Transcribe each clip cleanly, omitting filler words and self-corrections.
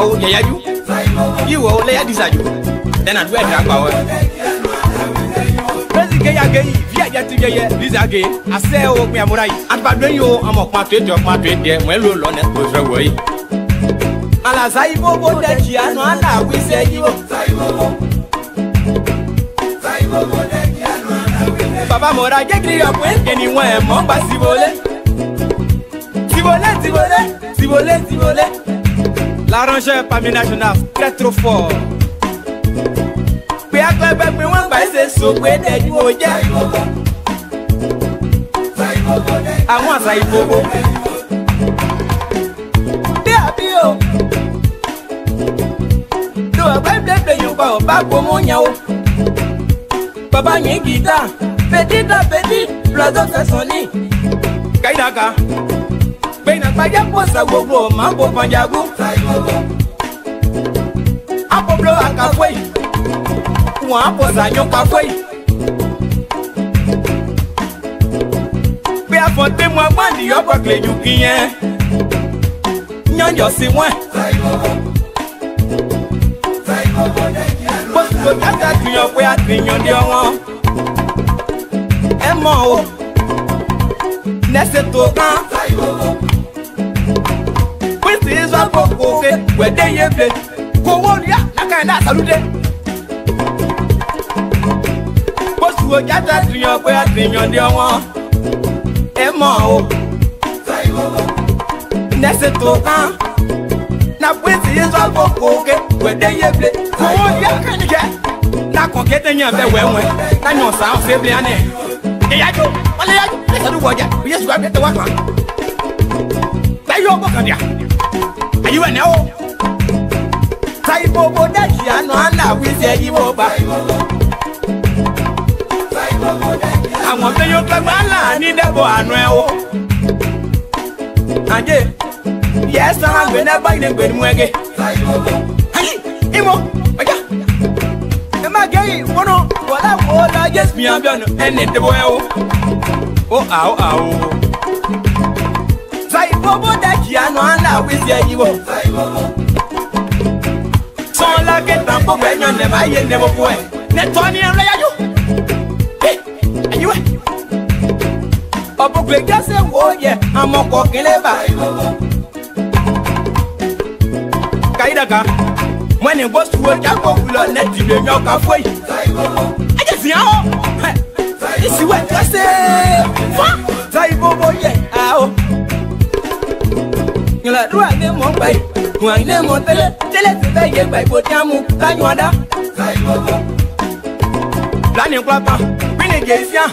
Au ya you. You will lay a desire. Then I'd wear that power. Gay, via to Lisa Gay. I say, oh, me, I'm right. And by doing you, I'm a part of your part with them. Well, you'll learn it goes away. Alas, I will that you are not. We say you. Papa Mora, get me up when anywhere, Momba Sibole. L'arrangeur parmi national, très trop fort. We are glad that we want by say so where that you are. I want I go. There be oh. Do a play you go back for Monya. Papa nye guitar, petit, blazo sasoni. Kaidaka. Bena paya posa gogo, mambo panjagu. Apo blo akafwe. Apo zanyo kafwe. Be afonte mwa bandi yopa kle jukiye. Nyanjo si mwen. Bosko kaka tuyo kwe atinyo diyo. Emo Nese tokan. Kwisi izwa kokoke wede yeble. Koworia nakanda salute. Bosko kaka tuyo kwe atinyo diyo. Emo Nese tokan. Na kwisi izwa kokoke wede yeble. Koworia kanike. Na konkete nyambe wewe. Na nyonsa feble ane. Eyajo, wale yajo, let's do what you yes, grab the work. Say your book on ya. Are you an hour? Saibo Bodakia, no, and we say you over. I want to your Kamala, need a boy, and yes, I'm going to buy them with Mwege. Imo, am I gay? One, what I just me, I'm done, and it the well. Oh, ow. Saibo Bodakia, no, and we say you over. So like it, I'm going to never boy. Netoni and Rayo. Hey, are you? Papa Quick, say, oh, yeah, I'm a walking ever. Kaidaka, when it was to work, I'm going let you know your halfway. I just know. This is what I say. Saibo, yeah, you like to have them on by. One name on the telephone by Potamu, Tanyada. Planning Papa, Renegation,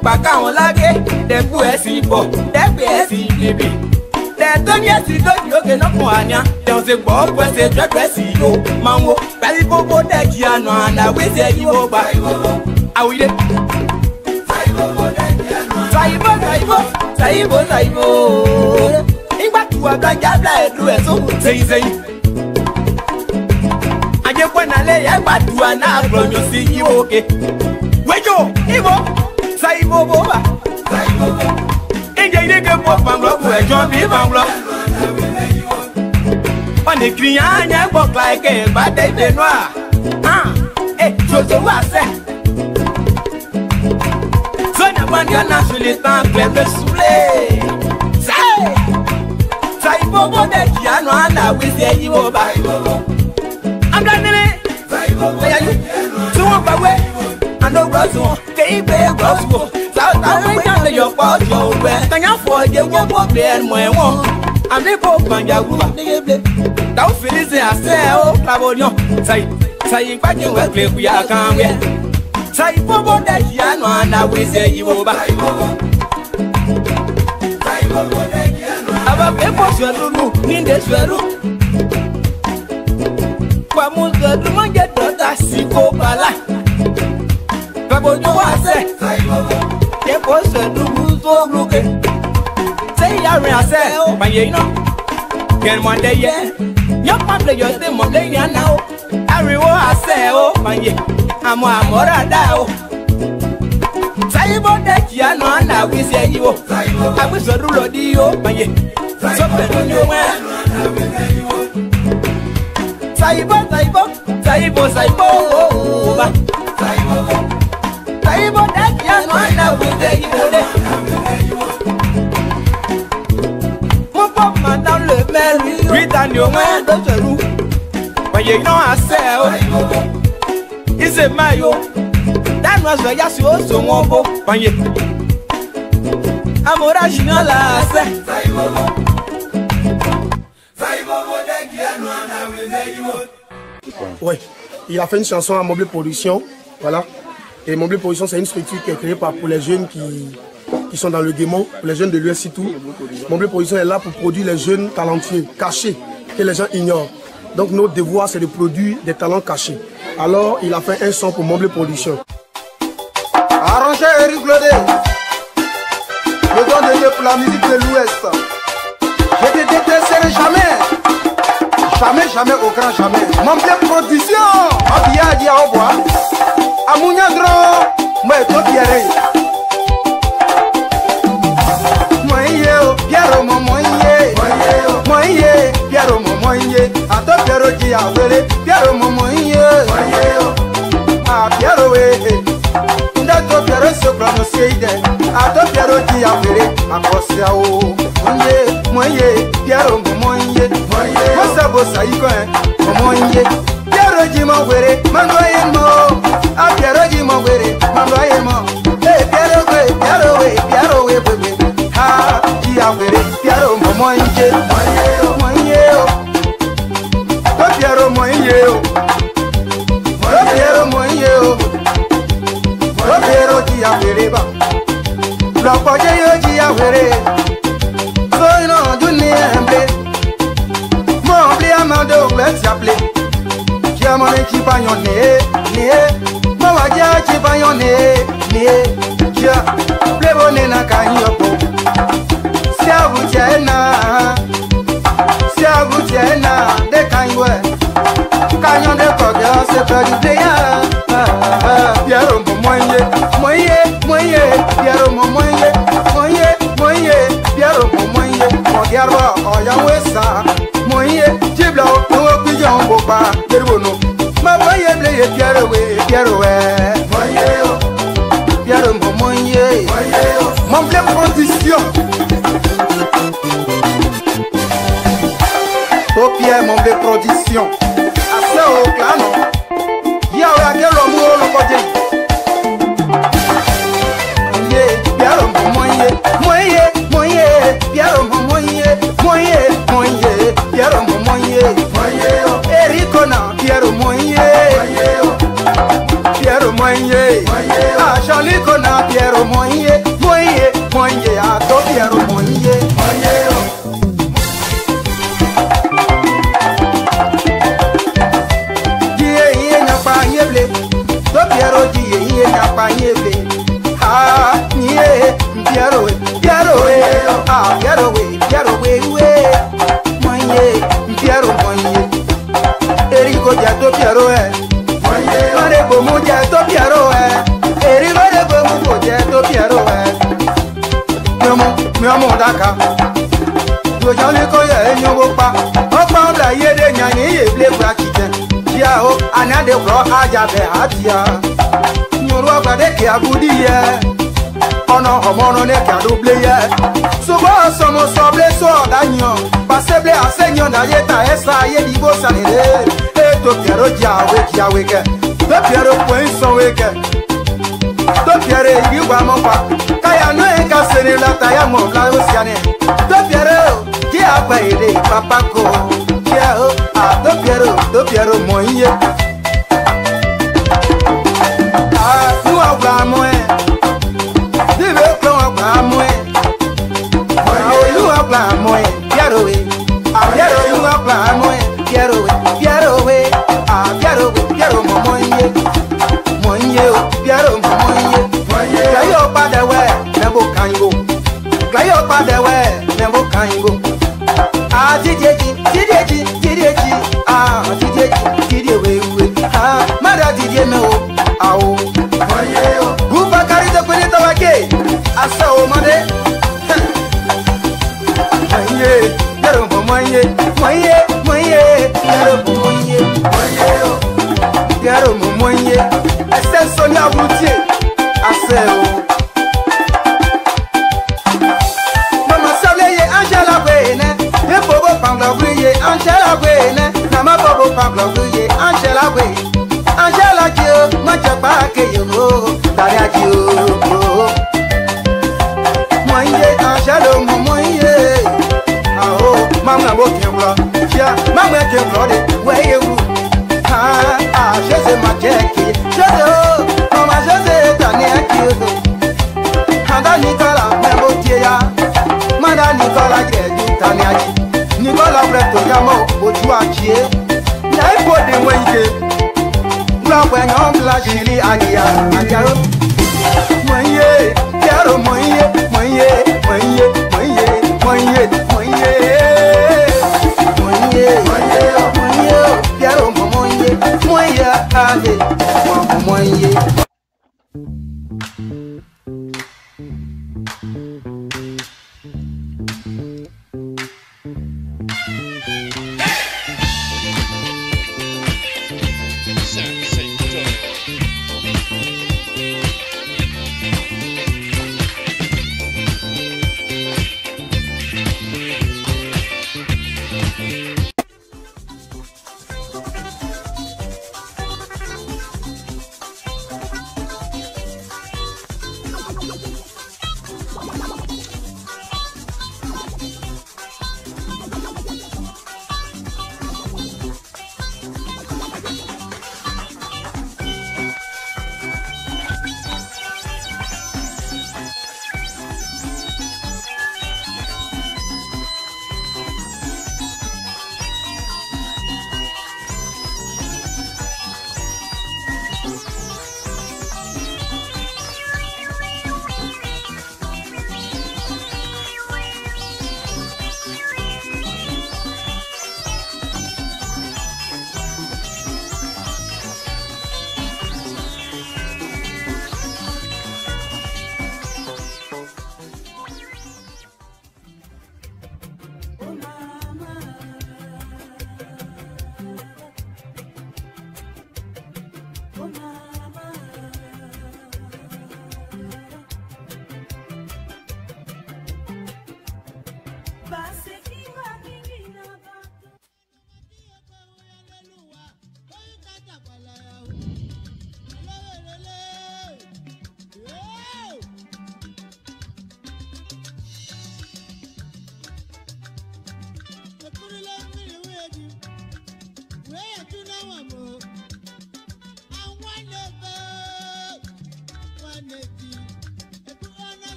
Bacao Lage, the Puesipo, the PSCB. The 10 years you don't know Moania, there was a ball was a Dressio, Mambo, Palipo, Dagiano, and I will say you over. I will. Saibo. Back to a black guy, so say. I just want to lay a bat to an album, you see you okay. Wait, yo, Ivo, Saibo Boba. And you didn't go from Rock where John B. Banglo. On the Kriana walk like a bad day, they noir. So what's that? So now one your nationalist and clever Sule. Saibo Bodakia, and I will say you over. I'm done it. Where are you? So on my way. I know Roswell. They bear Roswell. South Africa, your fault, your way. Thank you for your work there and my one. I'm the Pope and Yagu. Don't feel it, I say, oh, Clavodion. Say, if I can work, we are coming. Saibo Bodakia, and I will say you over. Aba pepo swelu ni nde swelu. Kwa muzo dumanje dota siko bala. Babo jo ase. Pepo swelu muzo luke. Say ya re ase. Baye no. Ken mwande ye. Nyapa play your thing mo play ya now. Ariwo ase o baye. Amo amora da o. Saibo Dakia no and I will say you. I wish a rule of you, my so Saibo, Saibo, Saibo, Saibo, Saibo, that young man that will take you there. Pop, madame le maire, read on your man, that's a roof. But you know, I say, it's a mayo. That was why you also want to you. I'm original, I say. Oui, il a fait une chanson à Mobile Production, voilà. Et Mobile Production, c'est une structure qui est créée pour les jeunes qui sont dans le guémon, pour les jeunes de l'US tout. Mobile Production est là pour produire les jeunes talentueux, cachés, que les gens ignorent. Donc notre devoir, c'est de produire des talents cachés. Alors, il a fait un son pour Mobile Production. Arrangé Eric Glodé, le don de Dieu pour la musique de l'Ouest. Je te détesterai jamais. Jamais, jamais, au grand jamais. Mobile Production, Abia Dia Oboa, Amounia Grand, moi et toi Pierre. Moye, Pierre, Moye, Moye, Pierre, Moye, à toi Pierre Dia Wele, Pierre, Moye, ah Pierre, Ndato Pierre se prononcer, à toi Pierre Dia Wele, à Kosia, Moye, Moye, Pierre, Moye. Bossa bossa iko momonye Pierre di mo were mandoye mo a Pierre di mo were mandoye mo Pierre we bebe ha di a were Pierre momonye moye o Pierre moye o Pierre moye o Pierre di a were ba lo poje yo di a were so no dunia embe Amado, let's appelé. Qui a mon équipe à yon nez, Mawadia qui va yon nez, qui a plébonné na kanyopo. Si à vous tienne, de kanywe. Kanyon de koga, c'est pas du pléa. Pierre moye, Pierre moye, Pierre moye, mon garba, oyan ça. Moye, Jibla, no pigeon boba, Yeruno. Ma boye blé, Pierre, Pierre, moye, mon blé production. Au Pierre, mon blé production. Assez au canon. Y'a quel homme au côté. Pierre, moye, Pierre, moye, Pierre moye, Ericona, Pierre moye, ah Jean-Lucona, Pierre moye, ah to Pierre moye, die n'a pas yeble, to Pierre die n'a pas yeble, ah nie Pierre, ah Pierre Pierre moye, Erico jato Pierre Mare bomu jato Pierre Erico de bomu jato Pierre Miomo daka Yo Jean-Luc ye nyobo pa Opa mbla ye de nyani ye ble kwa kiten Chia ho anade kro aja be hatia Nyoro abade ke abudi ye Ono homono ne ka double ye Sobo somo soble so danyo Paseble asenyo na yeta esa ye dibo sanere To Pierre dia weke To Pierre point son weke To Pierre iwa mopa Kaya no e ka sene la taya mo la osiane To Pierre ki apa ide papa ko Kia o a To Pierre moye Ah nu agba moe Dibe ko agba moe You agba moe Pierre we Pierre you agba moe Pierre we Pierre moye Pierre moye Glayo pada we nebo kango Glayo pada we nebo kango Ah tideji ah tideji we ah mara tidie me o awo Buba kari to kwene to wake asa o mane Moye Pierre moye Pierre moye la routier assez Mama sableye Angela Wene ye bobo pangla briller Angela Wene na ma bobo pangla briller Angela Wene Angela Dio ma chapa ke yo daria Dio Moye Angela moye ah oh mama bo kembla ya mama kembla de weye wu ah Jose ma jeki Jose mama Jose tania Dio Handa Nicola memo tia Manda Nicola Gredu taniaji Nicola Breto yamo oju achie Na ipo de wenje Ngla wenyo ngla jili agia ajaro Moye Piero moye moye moye moye moye moye moye moye Piero moye moye ale moye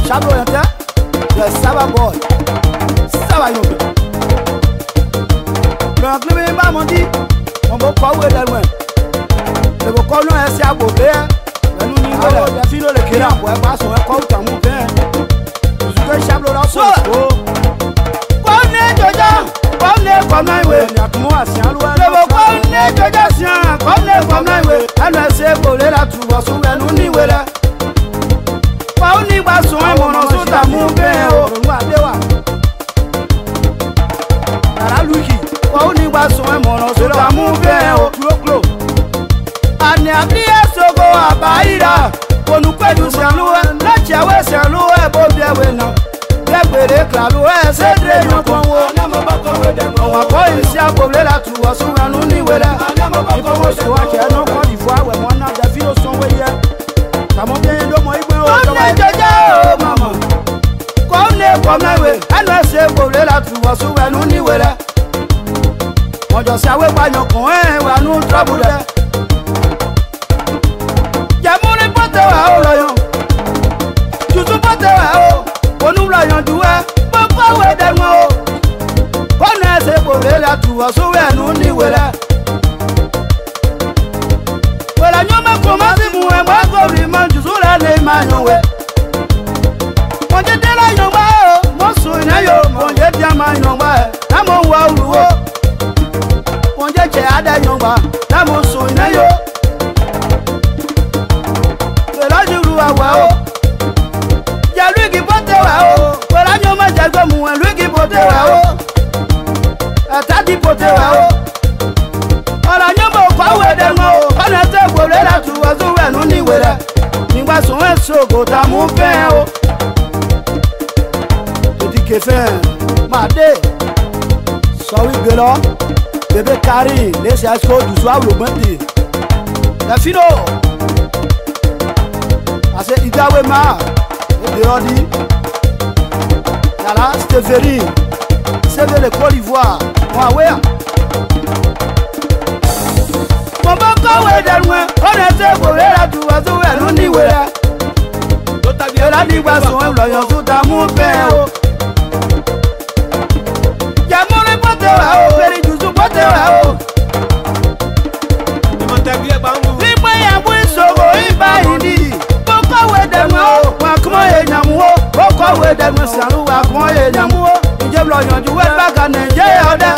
Chablo yanta, le saba boy, saba yobe. Le anglais m'a m'a dit, on va pas où est loin. Le bocolo est si à bober, le nous n'y va pas. Filo le kira, ouais pas son école t'as mon père. Vous êtes chablo là, so. Bonne jojo, bonne comme un way. Le beau n'est que des siens, comme un way. Elle ne sait pas la trouver sous un uniwele. Pas on y va sur un mon sous ta mouvement. La Luki, pas on y va sur un mon sous ta mouvement. Ane ablia sogo abaira. Pour nous faire du salut, la tiawe salut, bon bien bueno. Yabere klalo c'est très bien pour moi. On va pas ici à pobler la trouva sur un uniwele. Il faut que soit que non Côte d'Ivoire ouais moi na da filo son weye. Kamo bien do mo igbe o do wa. Maman. Comme un way, elle ne sait pobler la trouva sur un uniwele. Mon Dieu ça ouais pas non coin wa nous trouble. Yamone pote wa o loyon. Tutu pote wa o. Onu loyon duwe, papa we demo. Kone se pobler la trouva sur un uniwele. Wala nyoma komasi muwe mwa kobriman juzula ne manyowe. Monje de la nyoma o, mosu na yo, monje diama nyoma, na mo wa uluwo. Monje che ada nyoma, na mosu na yo. Wala juru wa o. Ya lui ki pote wa o, wala nyoma jago muwe lui ki pote wa o. Atati pote wa o. Wala nyoma kwa we demo, kana te pobler la trouva sur un uniwele. Ningwa son sogo ta mu pe o. Que fait Madé Sorry Belo Bébé Kari Laissez à ce que tu sois le bandit La fino Assez Idawema Et Birodi Yala Stéphanie C'est de l'école d'Ivoire Moi ouais Mon bon corps est de loin On est pour la tour à l'uniwele La libation est l'oyon sous ta mon père Yamone pote wa o, peri juzu pote wa o. Lipe ya mwi sogo iba hindi. Boko we demo o, wakumo ye nyamu o. Boko we demo salu wakumo ye nyamu o. Ije blo yonju we baka nenje ode.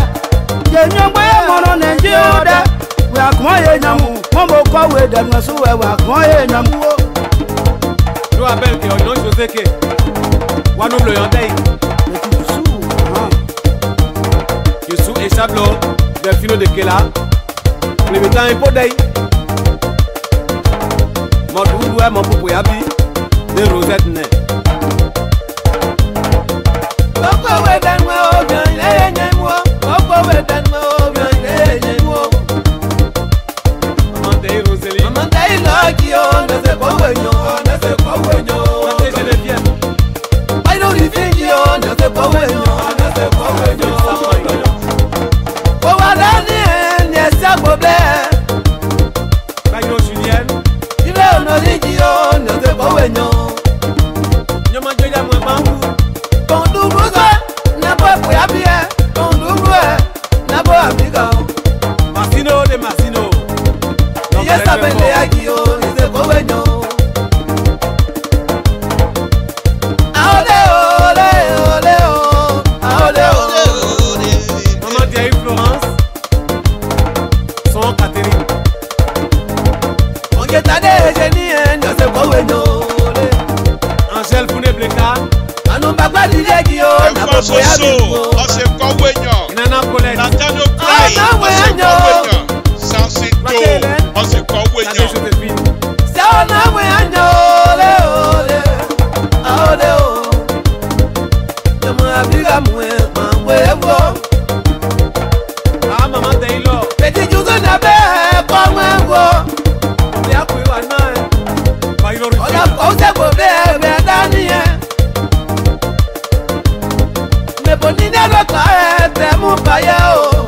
Ye nyombo ye mono nenje ode. Wakumo ye nyamu, boko we demo suwe wakumo ye nyamu o. Je rappelle que non José que Wanou le yandei. Yusou et Chablo, Delphino de Kela, les mettants un pot d'ail. Mon doudou est mon popo yabi, de Rosette Né. Pourquoi vous êtes moi au bien, les moi? Pourquoi vous êtes moi au bien, les moi? Maman t'es Rosélie, maman t'es Lakio, ne sais pas où est yon, ne sais pas où est yon. Maman t'es Geneviève, I don't even yon, ne sais pas où est yon, ne sais pas où est yon. Bagno Julien, il est honoré qui on ne te pas venir. Nous mangeons la moins bambou. Ton double n'a pas pour y bien. Ton double n'a pas amiga. Massino de Massino. Il y a sa belle à qui on ne te pas venir. Maman Thierry Florence. Son Catherine. On est allé génie, ne sais pas où est Angèle Founé Bleka. Anou Bagba Didier Guillaume. Soso, on s'est quoi Nana Colette. Natano Play, on s'est quoi Sansito, on s'est quoi C'est on a ouéño, ole ole o. Je m'abiga moué, m'oué. Ah maman Taylor. Petit José n'avait pas moi. On est à quoi on a posé problème mais Daniel. Mais bon il n'est pas très mon paillot.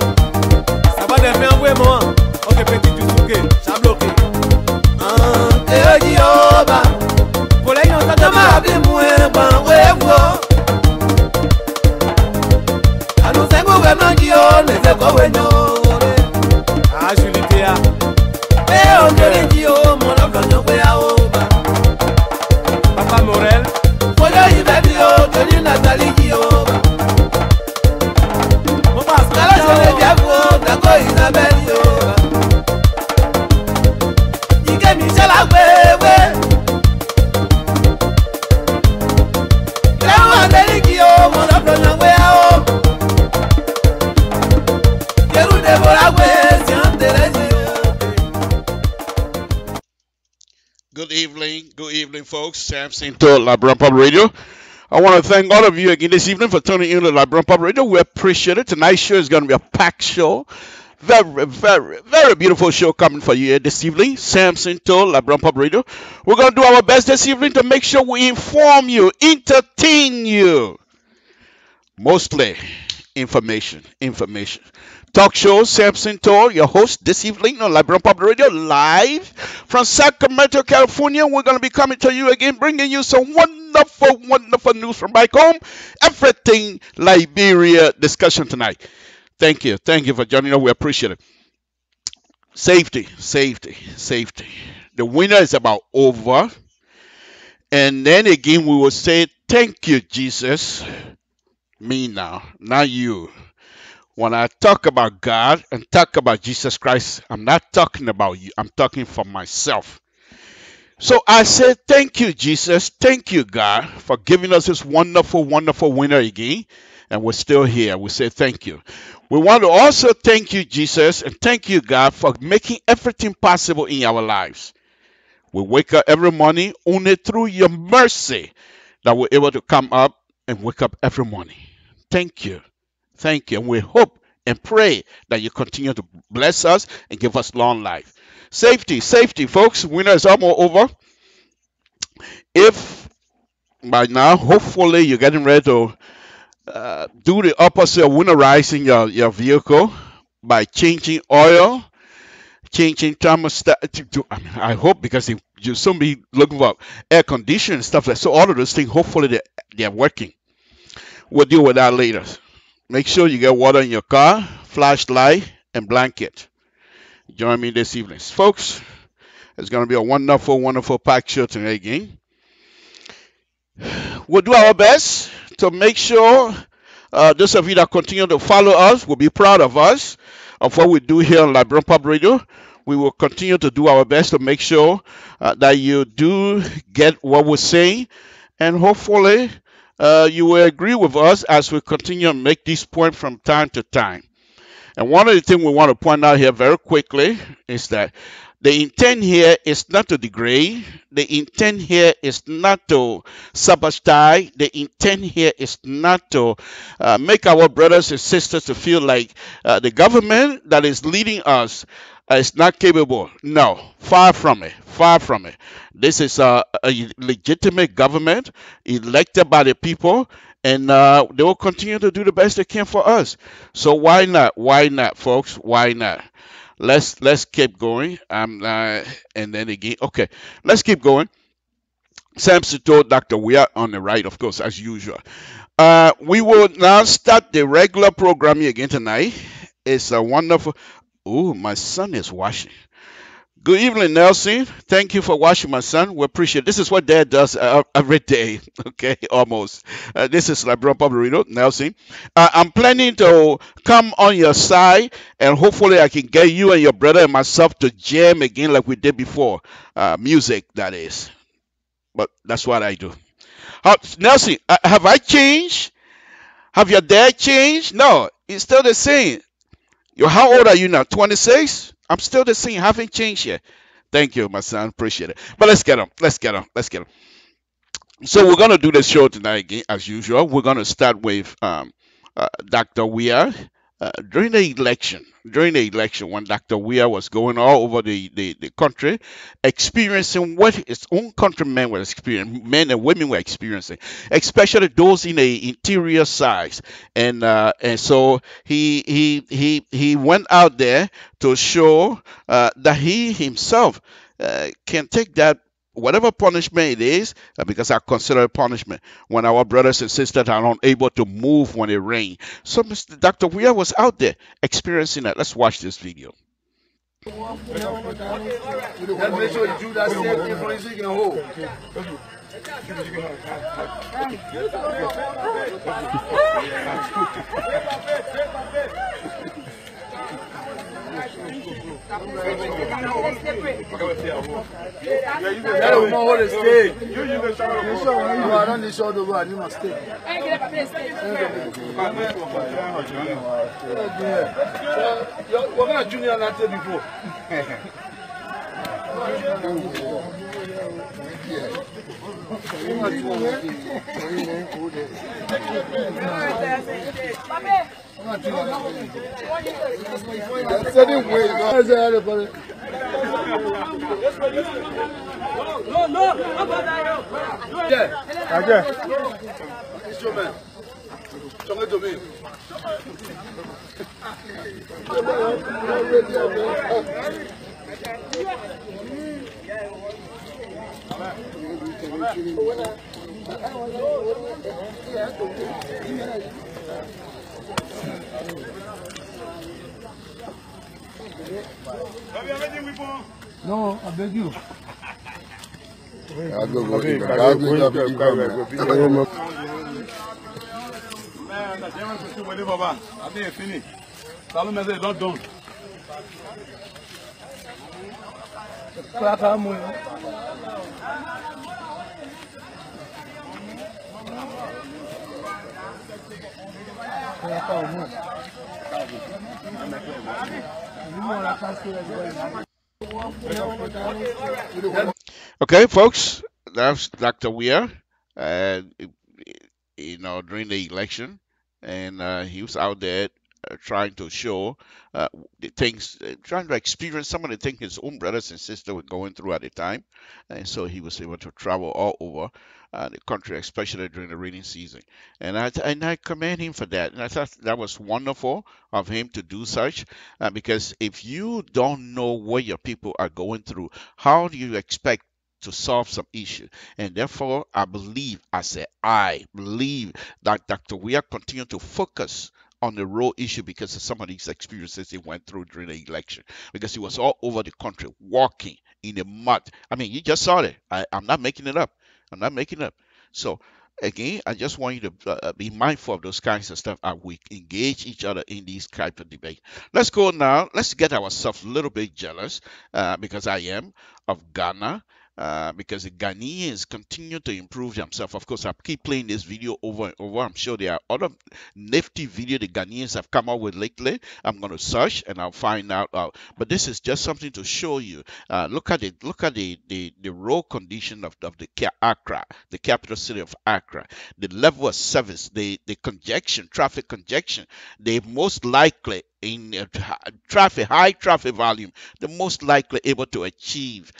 evening, folks. Samson to LIBERIA Public Radio. I want to thank all of you again this evening for tuning in to LIBERIA Public Radio. We appreciate it. Tonight's show is going to be a packed show. Very, very, very beautiful show coming for you here this evening. Samson to LIBERIA Public Radio. We're going to do our best this evening to make sure we inform you, entertain you. Mostly information. Talk show, Samson Toll, your host this evening on LIBERIA Public Radio, live from Sacramento, California. We're going to be coming to you again, bringing you some wonderful news from back home. Everything Liberia discussion tonight. Thank you for joining us. We appreciate it. Safety. The winter is about over. And then again, we will say, thank you, Jesus. Me now, not you. When I talk about God and talk about Jesus Christ, I'm not talking about you. I'm talking for myself. So I say, thank you, Jesus. Thank you, God, for giving us this wonderful winter again. And we're still here. We say thank you. We want to also thank you, Jesus, and thank you, God, for making everything possible in our lives. We wake up every morning only through your mercy that we're able to come up and wake up every morning. Thank you. And we hope and pray that you continue to bless us and give us long life. Safety, folks. Winter is almost over. If by now, hopefully, you're getting ready to do the opposite of winterizing your vehicle by changing oil, changing thermostat. I hope, because you'll soon be looking for air conditioning and stuff like that. So all of those things, hopefully, they're working. We'll deal with that later. Make sure you get water in your car, flashlight, and blanket. Join me this evening. Folks, it's going to be a wonderful packed show tonight again. We'll do our best to make sure those of you that continue to follow us will be proud of us, of what we do here on LIBERIA Public Radio. We will continue to do our best to make sure that you do get what we're saying, and hopefully you will agree with us as we continue to make these points from time to time. And one of the things we want to point out here very quickly is that the intent here is not to degrade. The intent here is not to sabotage. The intent here is not to make our brothers and sisters to feel like the government that is leading us is not capable. No, far from it. This is a legitimate government elected by the people, and they will continue to do the best they can for us. So why not, folks? Why not? Let's keep going. And then again, okay, let's keep going. Samson told Dr. We are on the right, of course, as usual. We will now start the regular programming again tonight. It's a wonderful. Oh, my son is washing. Good evening, Nelson. Thank you for watching, my son. We appreciate it. This is what Dad does every day, okay, almost. This is LIBERIA Public Radio, Nelson. I'm planning to come on your side, and hopefully I can get you and your brother and myself to jam again like we did before. Music, that is. But that's what I do. Nelson, have I changed? Have your dad changed? No, it's still the same. How old are you now? 26? I'm still the same. Haven't changed yet. Thank you, my son. Appreciate it. But let's get on. So we're going to do the show tonight again, as usual. We're going to start with Dr. Weir. During the election, when Dr. Weir was going all over the country, experiencing what his own countrymen were experiencing, men and women were experiencing, especially those in the interior sides, and so he went out there to show that he himself can take that. Whatever punishment it is, because I consider it punishment when our brothers and sisters are unable to move when it rains. So Dr. Weir was out there experiencing that. Let's watch this video. No, I beg you. Okay, folks, that's Dr. Weir, during the election, and he was out there trying to show the things, trying to experience some of the things his own brothers and sisters were going through at the time, and so he was able to travel all over the country, especially during the rainy season. And I commend him for that. And I thought that was wonderful of him to do such, because if you don't know what your people are going through, how do you expect to solve some issue? And therefore, I believe that Dr. Weir continue to focus on the road issue because of some of these experiences he went through during the election, because he was all over the country walking in the mud. I mean, you just saw it. I'm not making it up. So again, I just want you to be mindful of those kinds of stuff as we engage each other in these type of debate. Let's go now. Let's get ourselves a little bit jealous, because I am, of Ghana. Because the Ghanaians continue to improve themselves. Of course, I keep playing this video over and over. I'm sure there are other nifty videos the Ghanaians have come up with lately. I'm going to search and I'll find out. But this is just something to show you. Look at the road condition of the Accra, the capital city of Accra. The level of service, the congestion, traffic congestion. They most likely in high traffic volume, the most likely able to achieve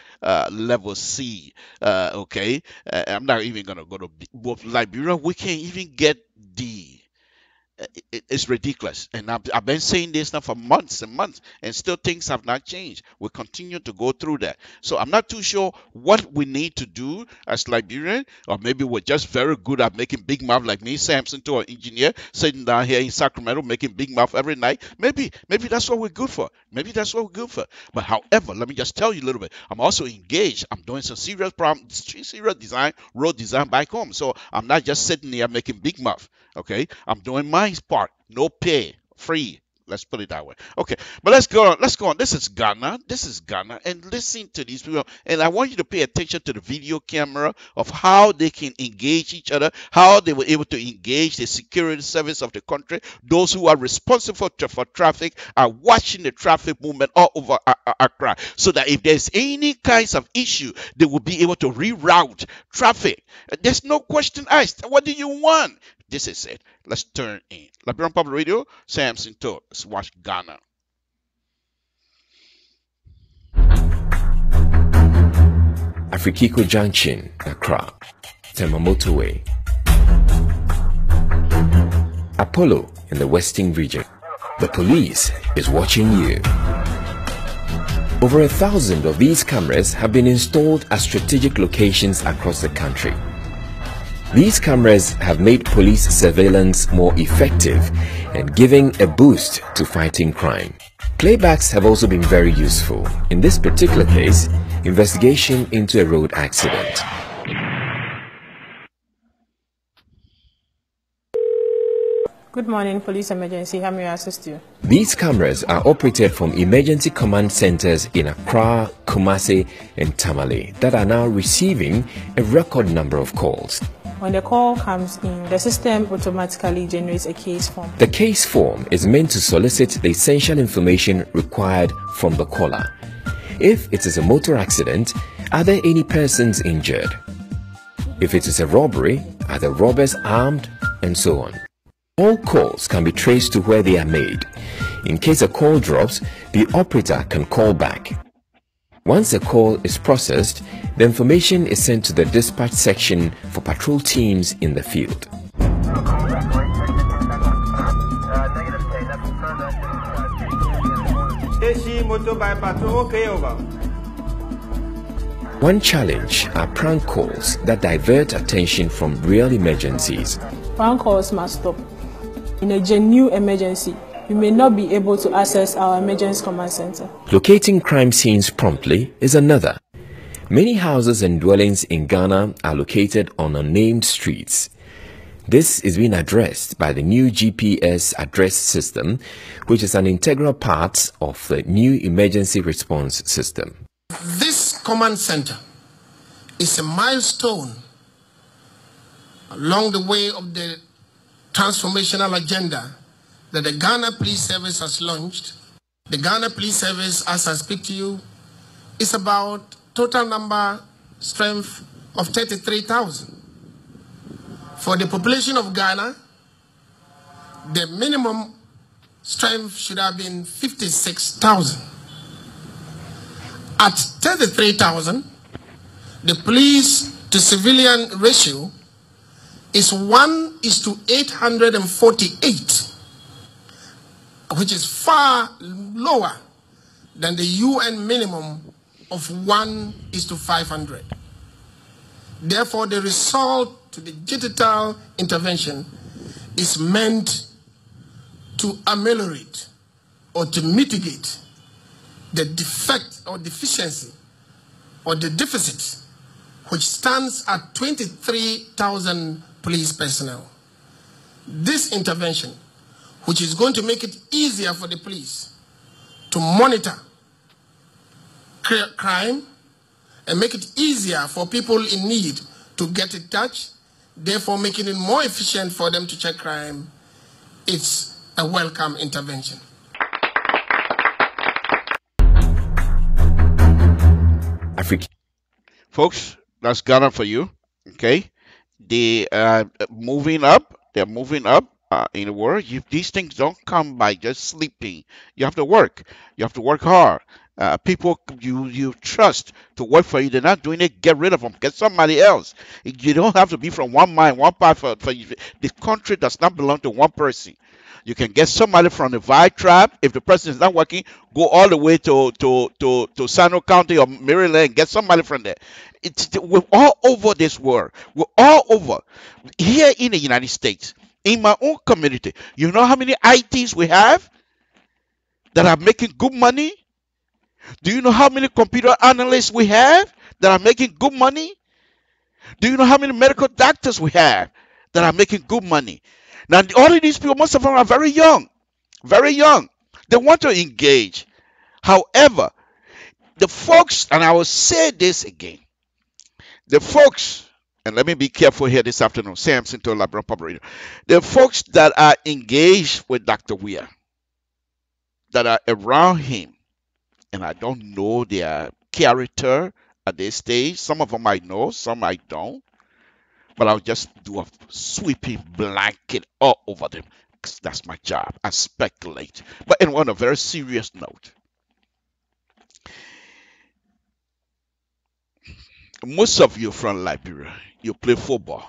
level C. Okay, I'm not even gonna go to both Liberia. We can't even get D. It's ridiculous, and I've been saying this now for months and months, and still things have not changed. We continue to go through that, so I'm not too sure what we need to do as Liberian, or maybe we're just very good at making big mouth like me, Samson, to an engineer sitting down here in Sacramento making big mouth every night. Maybe that's what we're good for. But however, let me just tell you a little bit. I'm also engaged. I'm doing some serious road design back home. So I'm not just sitting here making big mouth. Okay, I'm doing my part. No pay, free. Let's put it that way. Okay, but let's go on. This is Ghana, and listen to these people. And I want you to pay attention to the video camera of how they can engage each other, how they were able to engage the security service of the country. Those who are responsible for traffic are watching the traffic movement all over Accra, so that if there's any kinds of issue, they will be able to reroute traffic. There's no question asked. What do you want? This is it. Let's turn in. Liberian Public Radio, Samson To. Let's watch Ghana. Afrikiko Junction, Accra, Tema Motorway. Apollo in the Western region. The police is watching you. Over 1,000 of these cameras have been installed at strategic locations across the country. These cameras have made police surveillance more effective and giving a boost to fighting crime. Playbacks have also been very useful. In this particular case, investigation into a road accident. Good morning, police emergency. How may I assist you? These cameras are operated from emergency command centers in Accra, Kumasi, and Tamale that are now receiving a record number of calls. When the call comes in, the system automatically generates a case form. The case form is meant to solicit the essential information required from the caller. If it is a motor accident, Are there any persons injured? If it is a robbery, are the robbers armed? And so on. All calls can be traced to where they are made. In case a call drops, the operator can call back. Once a call is processed, the information is sent to the dispatch section for patrol teams in the field. One challenge are prank calls that divert attention from real emergencies. Prank calls must stop. In a genuine emergency, you may not be able to access our emergency command center. Locating crime scenes promptly is another. Many houses and dwellings in Ghana are located on unnamed streets. This is being addressed by the new GPS address system, which is an integral part of the new emergency response system. This command center is a milestone along the way of the transformational agenda that the Ghana Police Service has launched. The Ghana Police Service, as I speak to you, is about total number strength of 33,000. For the population of Ghana, the minimum strength should have been 56,000. At 33,000, the police to civilian ratio is 1:848, which is far lower than the UN minimum of 1:500. Therefore, the result to the digital intervention is meant to ameliorate or to mitigate the defect or deficiency or the deficit, which stands at 23,000 police personnel. This intervention, which is going to make it easier for the police to monitor crime and make it easier for people in need to get in touch, therefore making it more efficient for them to check crime, it's a welcome intervention. Folks, that's Ghana for you. Okay, they are moving up. They're moving up in the world. These things don't come by just sleeping. You have to work. You have to work hard. People you trust to work for you, they're not doing it. Get rid of them. Get somebody else. You don't have to be from one mind, one part. For you. The country does not belong to one person. You can get somebody from the Vi tribe. If the person is not working, go all the way to Sano County or Maryland and get somebody from there. We're all over this world. We're all over. Here in the United States, in my own community, you know how many ITs we have that are making good money? Do you know how many computer analysts we have that are making good money? Do you know how many medical doctors we have that are making good money? Now, all of these people, most of them are very young. Very young. They want to engage. However, the folks, and I will say this again, the folks, and let me be careful here this afternoon, Samson to LIBERIA Public Radio, the folks that are engaged with Dr. Weir, that are around him, and I don't know their character at this stage. Some of them I know, some I don't. But I'll just do a sweeping blanket all over them, because that's my job. I speculate. But on a very serious note, most of you from Liberia, you play football.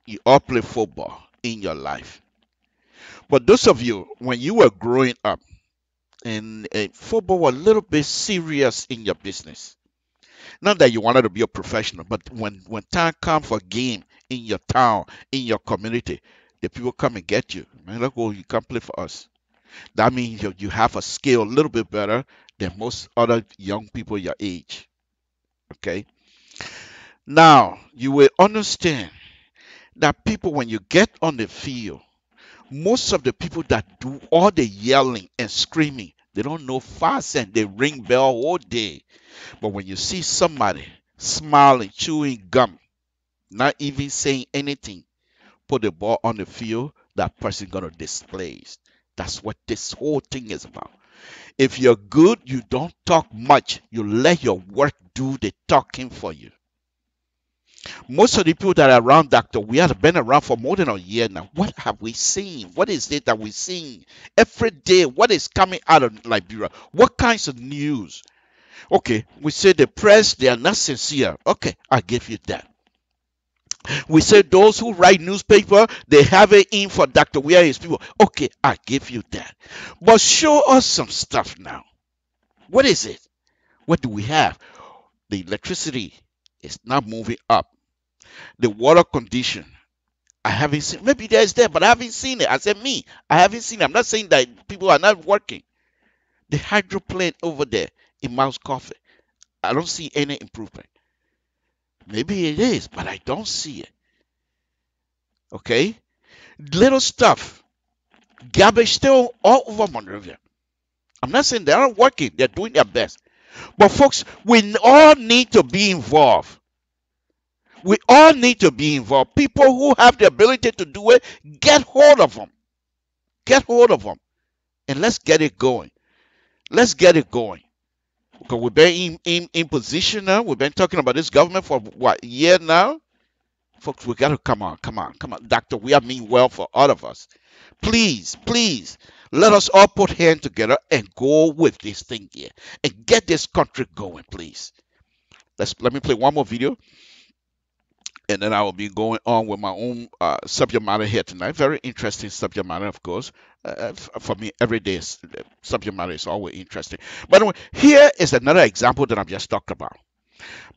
You all play football in your life. But those of you, when you were growing up, and football was a little bit serious in your business. Not that you wanted to be a professional, but when time comes for a game in your town, in your community, the people come and get you. Man, look, oh, you come play for us. That means you have a skill a little bit better than most other young people your age. Okay? Now, you will understand that people, when you get on the field, most of the people that do all the yelling and screaming, they don't know fast and they ring bell all day. But when you see somebody smiling, chewing gum, not even saying anything, put the ball on the field, that person gonna displace. That's what this whole thing is about. If you're good, you don't talk much. You let your work do the talking for you. Most of the people that are around Dr. We have been around for more than a year now. What have we seen? What is it that we're seeing every day? What is coming out of Liberia? What kinds of news? Okay, we say the press, they are not sincere. Okay, I give you that. We say those who write newspaper, they have it in for Dr. Weah and his people. Okay, I give you that. But show us some stuff now. What is it? What do we have? The electricity is not moving up. The water condition, I haven't seen. Maybe there's there, but I haven't seen it. I said me, I haven't seen it. I'm not saying that people are not working. The hydro plant over there in Mouse Coffee, I don't see any improvement. Maybe it is, but I don't see it. Okay? Little stuff. Garbage still all over Monrovia. I'm not saying they're not working. They're doing their best. But folks, we all need to be involved. We all need to be involved. People who have the ability to do it, get hold of them. Get hold of them. And let's get it going. Let's get it going. Because we've been in position now. We've been talking about this government for what, a year now? Folks, we got to come on. Doctor, we are mean well for all of us. Please, let us all put hands together and go with this thing here and get this country going, please. Let me play one more video, and then I will be going on with my own subject matter here tonight. Very interesting subject matter, of course. For me, every day subject matter is always interesting. By the way, here is another example that I've just talked about.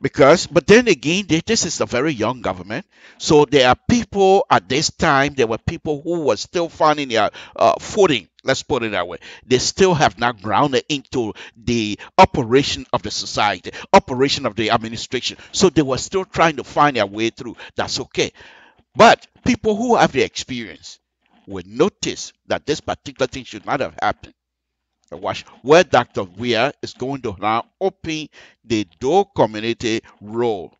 But then again, this is a very young government. So there are people at this time, there were people who were still finding their footing. Let's put it that way. They still have not grounded into the operation of the society, operation of the administration. So they were still trying to find their way through. That's okay. But people who have the experience will notice that this particular thing should not have happened. Watch where Dr. Weah is going to now open the door community role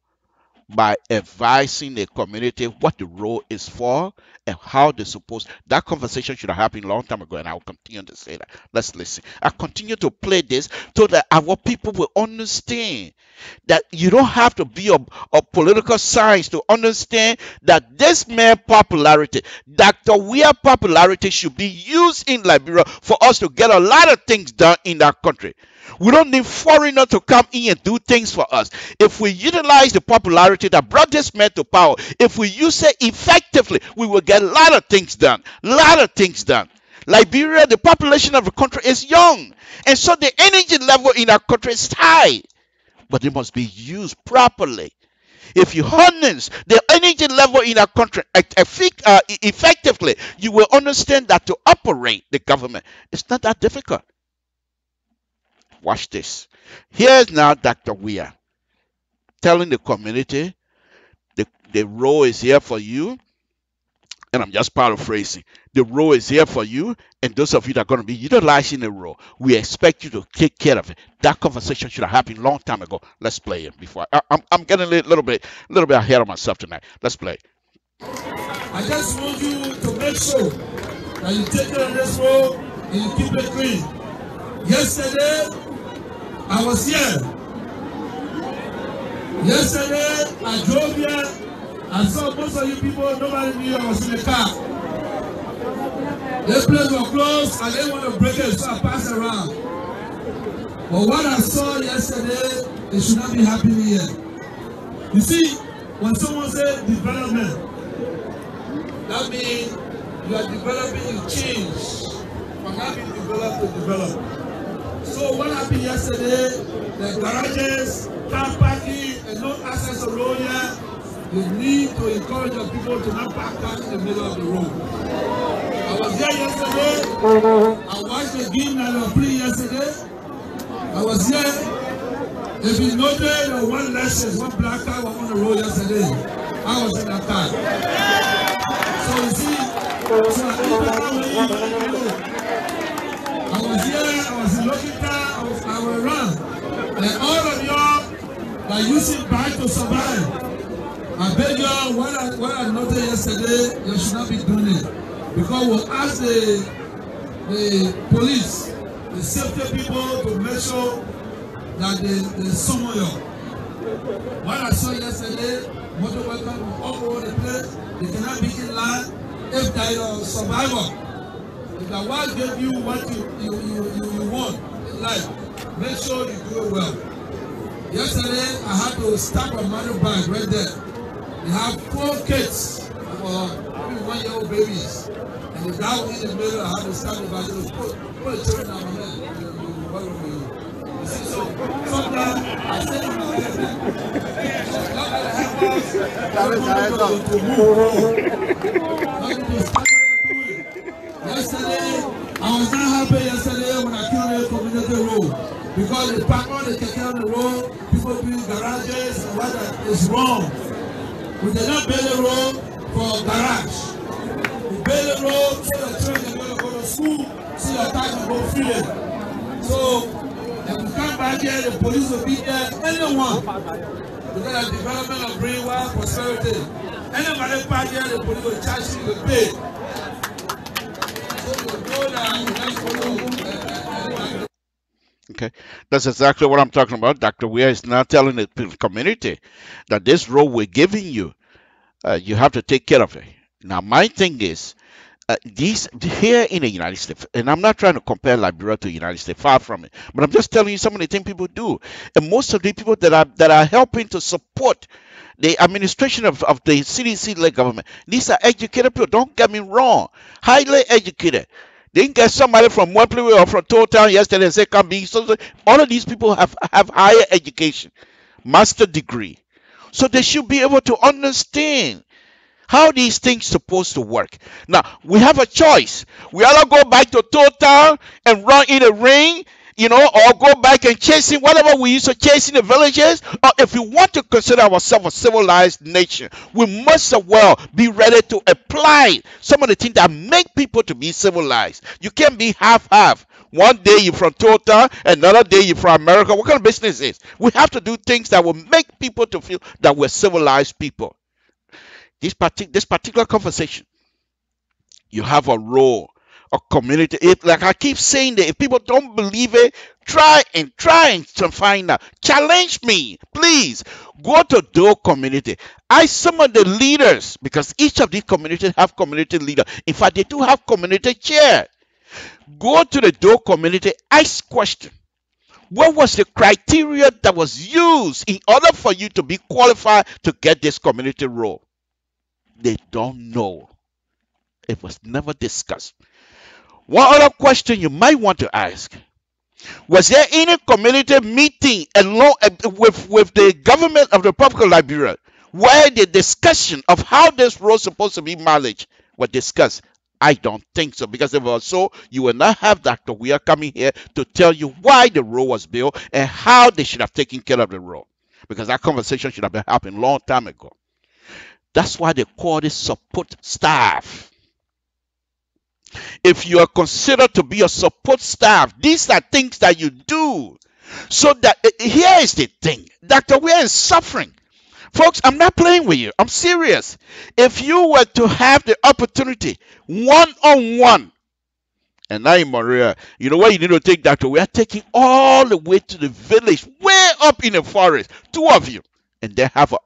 by advising the community what the role is for and how they're supposed. That conversation should have happened a long time ago, and I will continue to say that. Let's listen. I continue to play this so that our people will understand that you don't have to be a political science to understand that this man's popularity, Dr. Weah's popularity, should be used in Liberia for us to get a lot of things done in that country. We don't need foreigners to come in and do things for us. If we utilize the popularity that brought this man to power, if we use it effectively, we will get a lot of things done. Liberia, the population of the country is young, and so the energy level in our country is high, but it must be used properly. If you harness the energy level in our country effectively, you will understand that to operate the government, it's not that difficult. Watch this. Here's now Dr. Weah telling the community the role is here for you. And I'm just paraphrasing. The role is here for you. And those of you that are going to be utilizing the role, we expect you to take care of it. That conversation should have happened a long time ago. Let's play it before. I'm getting a little bit ahead of myself tonight. Let's play. I just want you to make sure that you take care of this role and you keep it clean. Yesterday, I was here. Yesterday, I drove here. I saw most of you people, nobody knew I was in the car. This place was closed, and they want to break it, so I passed around. But what I saw yesterday, it should not be happening here. You see, when someone says development, that means you are developing change from having developed to develop. So what happened yesterday, the garages, car parking, and no access to road here, you need to encourage the people to not park down in the middle of the road. I was here yesterday. I watched the game that was playing yesterday. I was here. If you noted, there were one Lexus, one black car was on the road yesterday. I was in that car. So you see, I was here, I was in looking car, I was around. And all of y'all are using bike to survive. I beg y'all, what I noted yesterday, you should not be doing it. Because we'll ask the police the safety people to make sure that they summon you. What I saw yesterday, motor workers all over the place, they cannot be in line if they are a survivor. If the wife gave you what you want in life, make sure you do it well. Yesterday, I had to stop a mother bag right there. They have 4 kids for 1-year-old babies. And the guy in the middle, I had to stop the bag and put a children down my head. You see, so sometimes I say to my yesterday, I was not happy yesterday when I came to the community road. Because they park on the keke on the road, people build garages, and what is wrong. We did not build a road for garage. We build a road so the children can go to school, so your time can go freely. So, if we come back here, the police will be there, anyone. Because the development of brainwave prosperity. Anybody back here, the police will charge you to pay. So, you go down, you just follow. Okay, that's exactly what I'm talking about. Dr. Weir is now telling the community that this role we're giving you, you have to take care of it. Now, my thing is, these here in the United States, and I'm not trying to compare Liberia to the United States, far from it, but I'm just telling you some of the things people do. And most of the people that are helping to support the administration of the CDC-led government, these are educated people. Don't get me wrong, highly educated. They didn't get somebody from Wembley or from Total yesterday and say, come be. So all of these people have higher education, master degree. So they should be able to understand how these things supposed to work. Now, we have a choice. We either go back to Total and run in the ring, or go back and chasing whatever we used to chase in the villages. Or if we want to consider ourselves a civilized nation, we must as well be ready to apply some of the things that make people to be civilized. You can't be half-half. One day you're from Total, another day you're from America. What kind of business is? We have to do things that will make people to feel that we're civilized people. This particular conversation, you have a role. A community, like I keep saying that if people don't believe it, try and find out. Challenge me, please. Go to Doe community. Ask some of the leaders, because each of these communities have community leader. In fact, they do have community chair. Go to the Doe community. Ask question. What was the criteria that was used in order for you to be qualified to get this community role? They don't know. It was never discussed. One other question you might want to ask: was there any community meeting along with the government of the Republic of Liberia where the discussion of how this road is supposed to be managed was discussed? I don't think so, because if it was so, you will not have Dr. Weir coming here to tell you why the road was built and how they should have taken care of the road, because that conversation should have been happening a long time ago. That's why they call it support staff. If you are considered to be a support staff, these are things that you do. So that here is the thing. Dr. Weir is suffering. Folks, I'm not playing with you. I'm serious. If you were to have the opportunity one-on-one, and now in Maria, you know where you need to take Dr. Weir? Taking all the way to the village, way up in the forest, 2 of you. And then have a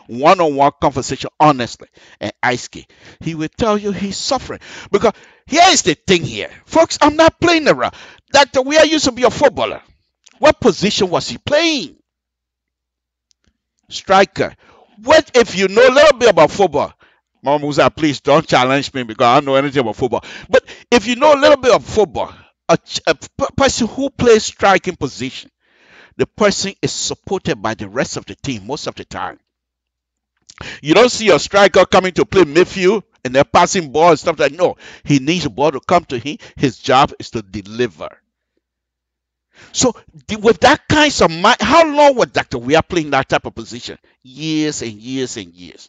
one-on-one conversation honestly and Ice-K. He will tell you he's suffering. Because here is the thing here. Folks, I'm not playing around. Dr. Weir used to be a footballer. What position was he playing? Striker. What if you know a little bit about football? Mama Musa, please don't challenge me because I don't know anything about football. But if you know a little bit of football, a person who plays striking position, the person is supported by the rest of the team most of the time. You don't see a striker coming to play midfield and they're passing ball and stuff like that. No, he needs the ball to come to him. His job is to deliver. So with that kind of mind, how long was Dr. Weir playing that type of position? Years and years and years.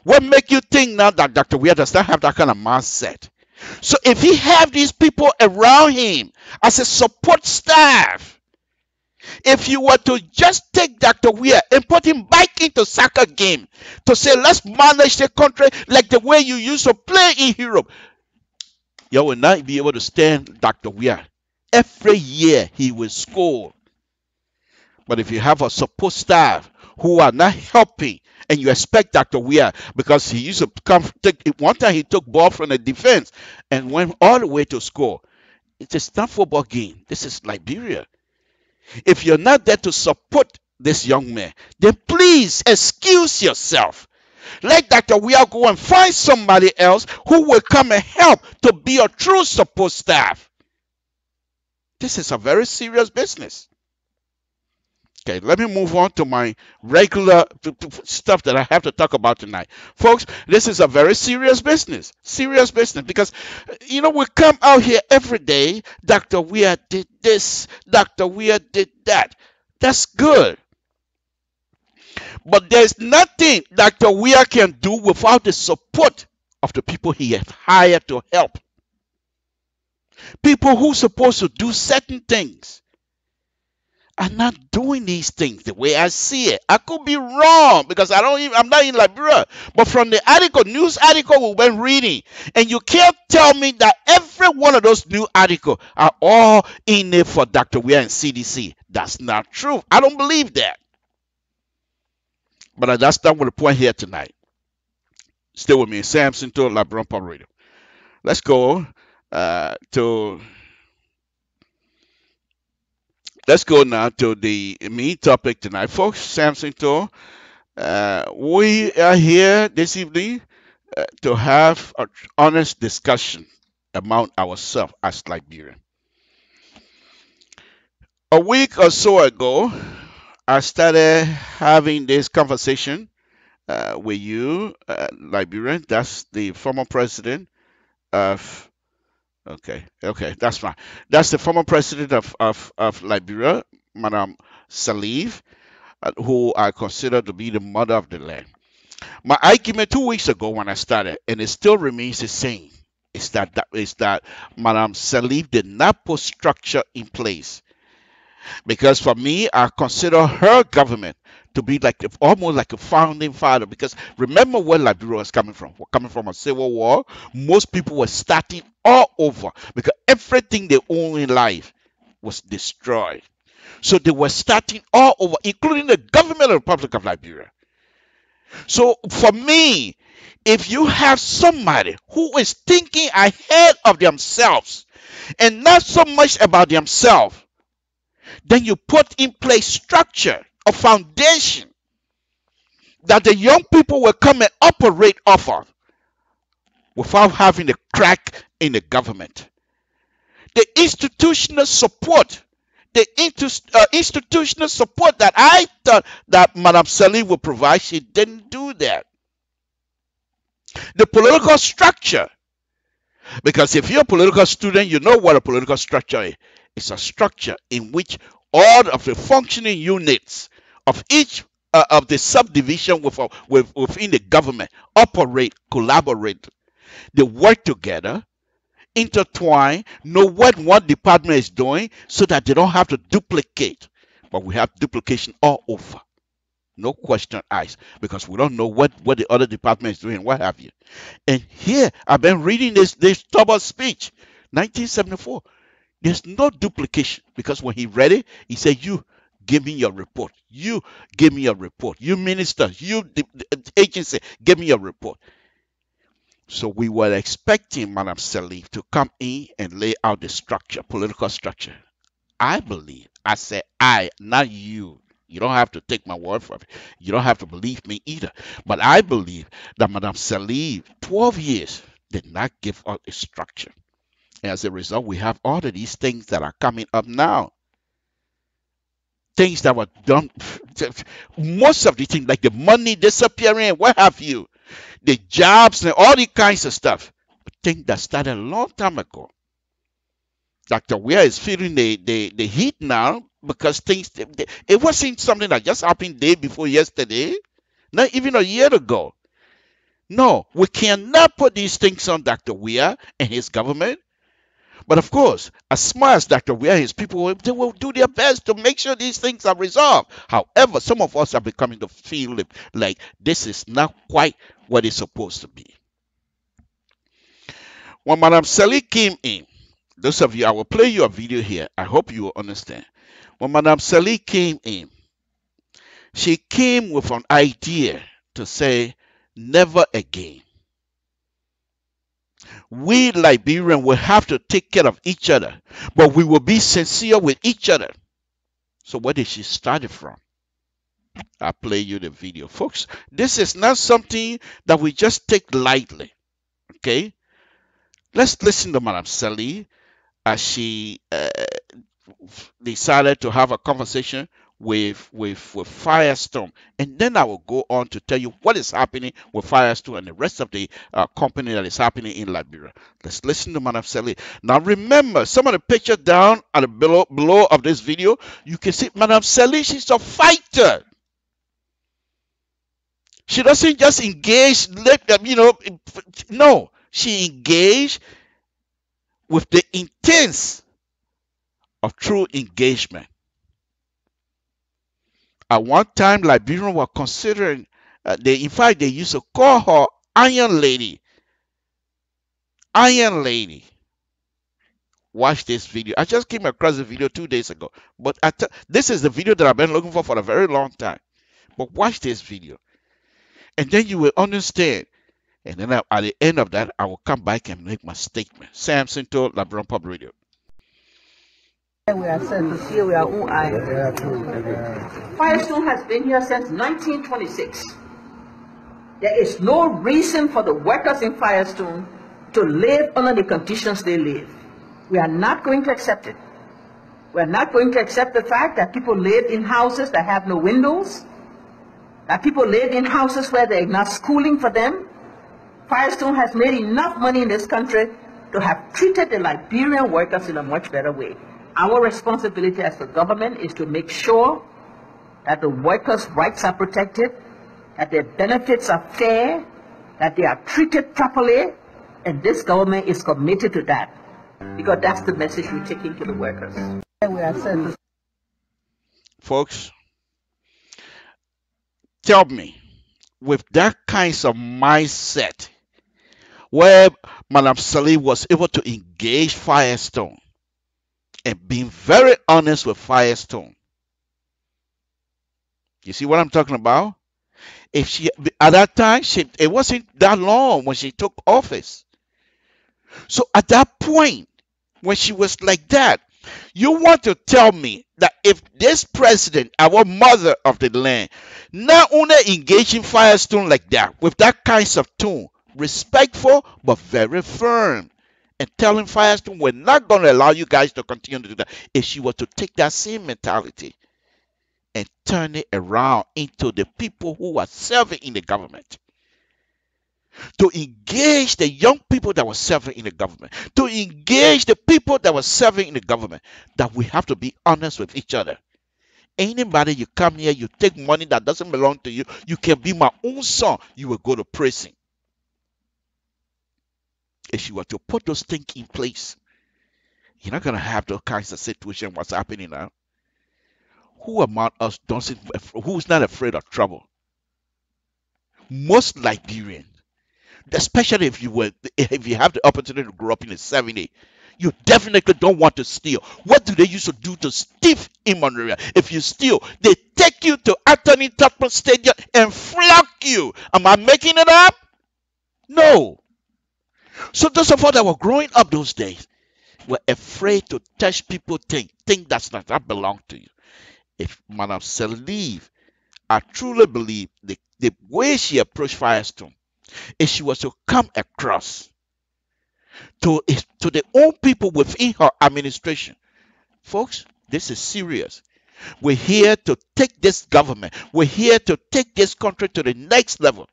What make you think now that Dr. Weir does not have that kind of mindset? So if he have these people around him as a support staff, if you were to just take Dr. Weir and put him back into soccer game to say, let's manage the country like the way you used to play in Europe, you will not be able to stand Dr. Weir Every year he will score. But if you have a support staff who are not helping, and you expect Dr. Weir, because he used to come, one time he took ball from the defense and went all the way to score. It's not football game. This is Liberia. If you're not there to support this young man, then please excuse yourself. Let Dr. Weir go and find somebody else who will come and help to be a true support staff. This is a very serious business. Okay, let me move on to my regular stuff that I have to talk about tonight. Folks, this is a very serious business. Serious business. Because, we come out here every day. Dr. Weir did this. Dr. Weir did that. That's good. But there's nothing Dr. Weir can do without the support of the people he has hired to help. People who are supposed to do certain things are not doing these things the way I see it. I could be wrong because I'm not in Liberia. But from the news article we went reading, and you can't tell me that every one of those new articles are all in it for Dr. Weir and CDC. That's not true. I don't believe that. But that's not the point here tonight. Stay with me. Samson to Liberian Public Radio. Let's go Let's go now to the main topic tonight, folks. Samson to we are here this evening to have an honest discussion among ourselves as Liberians. A week or so ago, I started having this conversation with you, Liberian. That's the former president of. Okay, that's fine. That's the former president of Liberia, Madam Salif, who I consider to be the mother of the land. My argument 2 weeks ago when I started, and it still remains the same, is that Madam Salif did not put structure in place. Because for me, I consider her government to be almost like a founding father. Because remember where Liberia was coming from. We're coming from a civil war. Most people were starting all over because everything they owned in life was destroyed. So they were starting all over, including the government of the Republic of Liberia. So for me, if you have somebody who is thinking ahead of themselves and not so much about themselves, then you put in place structure, a foundation that the young people will come and operate off of without having a crack in the government. The institutional support, institutional support that I thought that Madam Salih would provide, she didn't do that. The political structure, because if you're a political student, you know what a political structure is. It's a structure in which all of the functioning units of each of the subdivision within the government operate, collaborate. They work together, intertwine, know what one department is doing so that they don't have to duplicate. But we have duplication all over. No question asked, because we don't know what the other department is doing, what have you. And here, I've been reading this Thomas speech, 1974. There's no duplication, because when he read it, he said, you give me your report. You give me your report. You minister, you the agency, give me your report. So we were expecting Madam Salif to come in and lay out the structure, political structure. I believe, I said I, not you. You don't have to take my word for it. You don't have to believe me either. But I believe that Madam Salif, 12 years, did not give us a structure. As a result, we have all of these things that are coming up now. Things that were done, most of the things, like the money disappearing, what have you, the jobs and all these kinds of stuff. Things that started a long time ago. Dr. Weir is feeling the heat now because things, it wasn't something that just happened day before yesterday, not even a year ago. No, we cannot put these things on Dr. Weir and his government. But of course, as smart as Dr. Weir and his people, they will do their best to make sure these things are resolved. However, some of us are becoming to feel like this is not quite what it's supposed to be. When Madam Salih came in, Those of you, I will play you a video here. I hope you will understand. When Madame Sally came in, she came with an idea to say, never again. We Liberians will have to take care of each other, but we will be sincere with each other. So where did she start it from? I'll play you the video. Folks, this is not something that we just take lightly. Okay? Let's listen to Madame Sally as she decided to have a conversation with Firestone, and then I will go on to tell you what is happening with Firestone and the rest of the company that is happening in Liberia. Let's listen to Madame Sally. Now remember, some of the pictures down at the below of this video, you can see Madame Sally. She's a fighter. She doesn't just engage, no, she engaged with the intent of true engagement. At one time, Liberians were considering, in fact, they used to call her Iron Lady. Iron Lady. Watch this video. I just came across the video 2 days ago. But this is the video that I've been looking for a very long time. But watch this video. And then you will understand. And then at the end of that, I will come back and make my statement. Sam Sinto, Liberian Pub Radio. We are sent to see our own eye. Firestone has been here since 1926. There is no reason for the workers in Firestone to live under the conditions they live. We are not going to accept it. We are not going to accept the fact that people live in houses that have no windows, that people live in houses where there is not schooling for them. Firestone has made enough money in this country to have treated the Liberian workers in a much better way. Our responsibility as the government is to make sure that the workers' rights are protected, that their benefits are fair, that they are treated properly, and this government is committed to that, because that's the message we're taking to the workers. Folks, tell me, with that kind of mindset, where Madame Sally was able to engage Firestone, and being very honest with Firestone. You see what I'm talking about? If she, at that time, it wasn't that long when she took office. So at that point, when she was like that, you want to tell me that if this president, our mother of the land, not only engaging Firestone like that, with that kind of tone, respectful but very firm, and telling Firestone, we're not going to allow you guys to continue to do that. If she were to take that same mentality and turn it around into the people who are serving in the government, to engage the young people that were serving in the government, to engage the people that were serving in the government, that we have to be honest with each other. Anybody, you come here, you take money that doesn't belong to you, you can be my own son, you will go to prison. If you were to put those things in place, you're not going to have those kinds of situations what's happening now. Who among us who's not afraid of trouble? Most Liberians, especially if you have the opportunity to grow up in the 70s, you definitely don't want to steal. What do they used to do to thief in Monrovia? If you steal, they take you to Anthony Tupman Stadium and flog you. Am I making it up? No. So those of us that were growing up those days were afraid to touch people things that belong to you. If Madame Sally, I truly believe the way she approached Firestone, if she was to come across to the own people within her administration, folks, this is serious. We're here to take this government, we're here to take this country to the next level.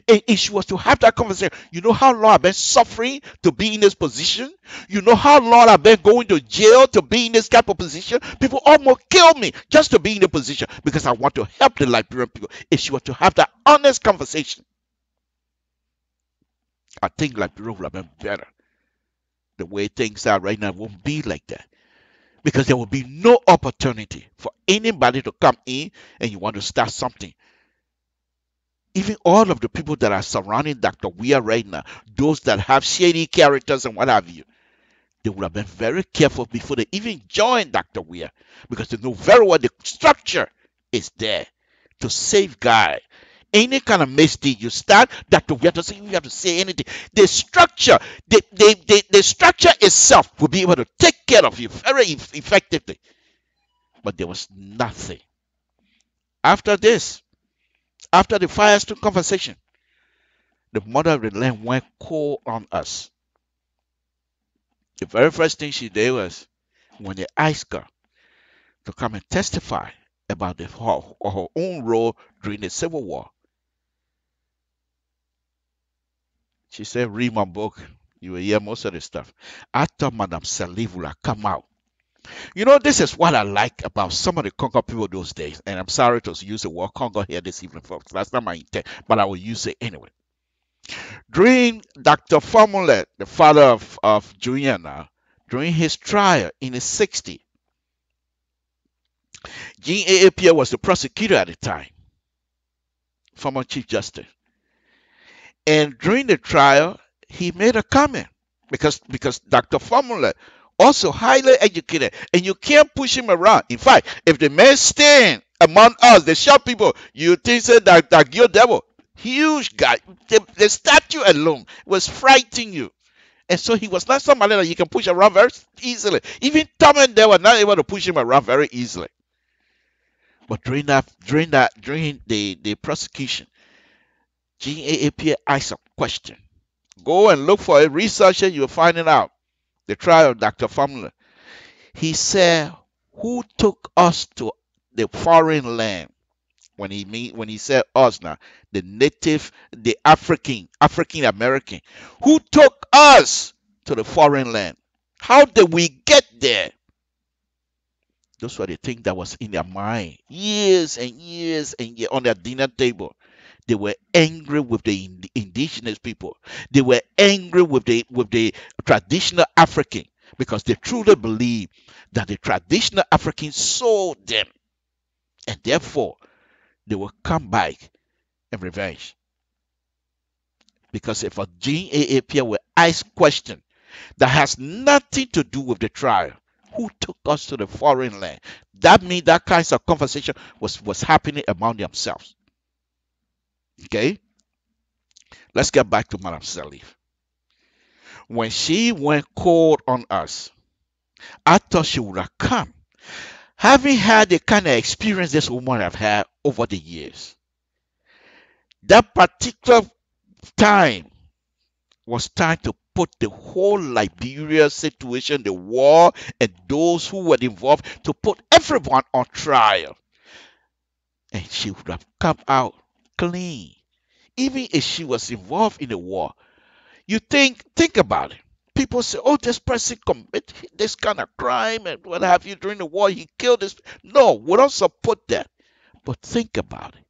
And if she was to have that conversation, you know how long I've been suffering to be in this position? You know how long I've been going to jail to be in this type of position? People almost kill me just to be in the position because I want to help the Liberian people. If she was to have that honest conversation, I think Liberia would have been better. The way things are right now won't be like that. Because there will be no opportunity for anybody to come in and you want to start something. Even all of the people that are surrounding Dr. Weir right now, those that have shady characters and what have you, they would have been very careful before they even joined Dr. Weir, because they know very well the structure is there to safeguard any kind of mistake you start. Dr. Weir doesn't even have to say anything. The structure, the structure itself will be able to take care of you very effectively. But there was nothing. After this, after the Firestone conversation, the mother of the land went cold on us. The very first thing she did was, when they asked her to come and testify about her own role during the Civil War, she said, read my book. You will hear most of the stuff. I thought Madame Salif would have come out. You know, this is what I like about some of the Congo people those days. And I'm sorry to use the word Congo here this evening, folks. That's not my intent, but I will use it anyway. During Dr. Formula, the father of Juliana, during his trial in the 60s, Jean A. Pierre was the prosecutor at the time, former Chief Justice. And during the trial, he made a comment because Dr. Formula also highly educated, and you can't push him around. In fact, if the man stand among us, the short people, you think say that you're devil. Huge guy. The statue alone was frightening you. And so he was not somebody that you can push around very easily. Even Tom and they were not able to push him around very easily. But during the prosecution, GAAPA asked a question. Go and look for it, research it, you'll find it out. The trial of Dr. Formula. He said, who took us to the foreign land? When he said us now, the native, the African American, who took us to the foreign land? How did we get there? Those were the things that was in their mind years and years and years on their dinner table. They were angry with the indigenous people. They were angry with the traditional African, because they truly believed that the traditional Africans sold them, and therefore they will come back and revenge. Because if a Jean A. Pierre will ask question that has nothing to do with the trial, who took us to the foreign land? That means that kinds of conversation was happening among themselves. Okay? Let's get back to Madame Salif. When she went cold on us, I thought she would have come, having had the kind of experience this woman have had over the years. That particular time was time to put the whole Liberia situation, the war, and those who were involved, to put everyone on trial. And she would have come out clean. Even if she was involved in the war. You think about it. People say, oh, this person committed this kind of crime and what have you during the war. He killed this. No, we don't support that. But think about it.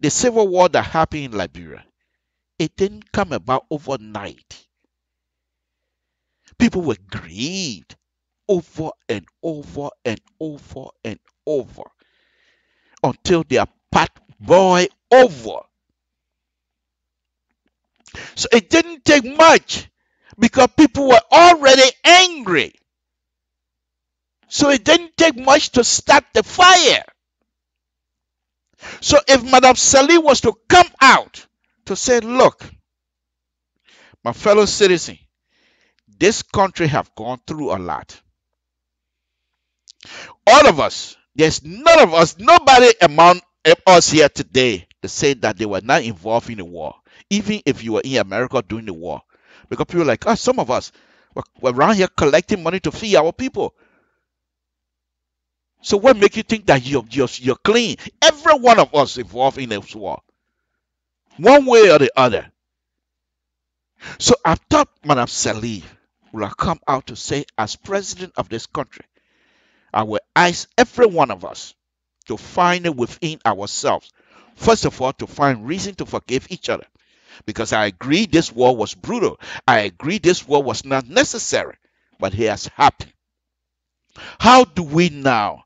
The civil war that happened in Liberia, it didn't come about overnight. People were grieved over and over and over and over until their pot boiled over. So it didn't take much because people were already angry. So it didn't take much to start the fire. So if Madame Salif was to come out to say, look, my fellow citizen, this country have gone through a lot. All of us, there's none of us, nobody among us here today to say that they were not involved in the war. Even if you were in America during the war. Because people are like, oh, some of us were around here collecting money to feed our people. So what makes you think that you're clean? Every one of us involved in this war. One way or the other. So I thought Madame Salif would have come out to say, as president of this country, I will ask every one of us to find it within ourselves. First of all, to find reason to forgive each other. Because I agree this war was brutal. I agree this war was not necessary. But it has happened. How do we now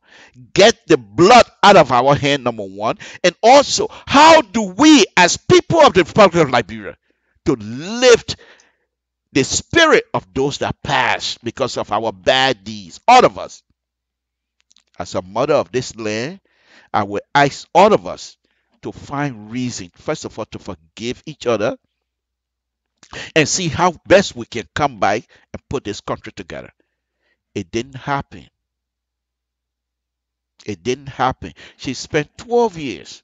get the blood out of our hand, number one? And also, how do we, as people of the Republic of Liberia, to lift the spirit of those that passed because of our bad deeds. All of us. As a mother of this land, I will ask all of us to find reason, first of all, to forgive each other and see how best we can come back and put this country together. It didn't happen. It didn't happen. She spent 12 years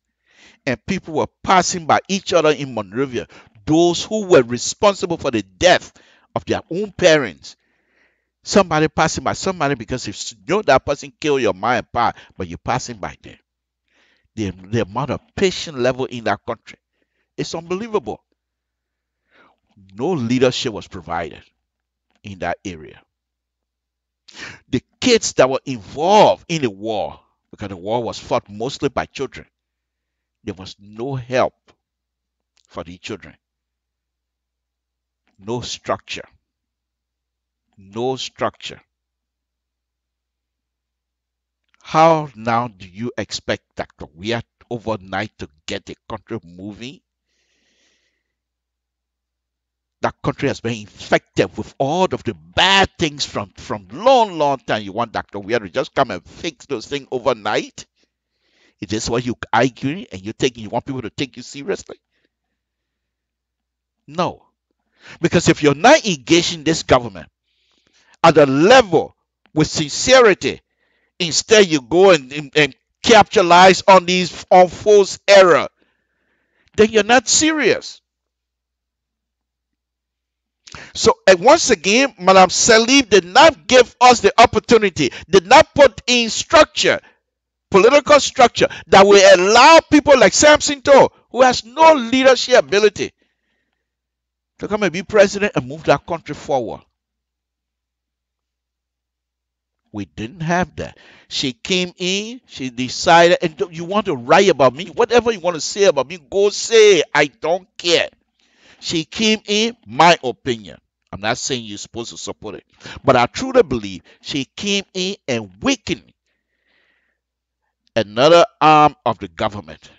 and people were passing by each other in Monrovia. Those who were responsible for the death of their own parents. Somebody passing by somebody, because if you know that person killed your mom and pa, but you're passing by them. The amount of patient level in that country, it's unbelievable. No leadership was provided in that area. The kids that were involved in the war, because the war was fought mostly by children, there was no help for the children. No structure. No structure. How now do you expect Dr. Weir overnight to get the country moving? That country has been infected with all of the bad things from long time. You want Dr. Weir to just come and fix those things overnight? Is this why you arguing and you want people to take you seriously? No. Because if you're not engaging this government at a level with sincerity, instead you go and capitalize on these unfolds error, then you're not serious. So once again, Madam Salif did not give us the opportunity, did not put in structure, political structure, that will allow people like Samson Toe, who has no leadership ability, to come and be president and move that country forward. We didn't have that. She came in, she decided, and you want to write about me, whatever you want to say about me, go say, I don't care. She came in, my opinion. I'm not saying you're supposed to support it, but I truly believe she came in and weakened another arm of the government,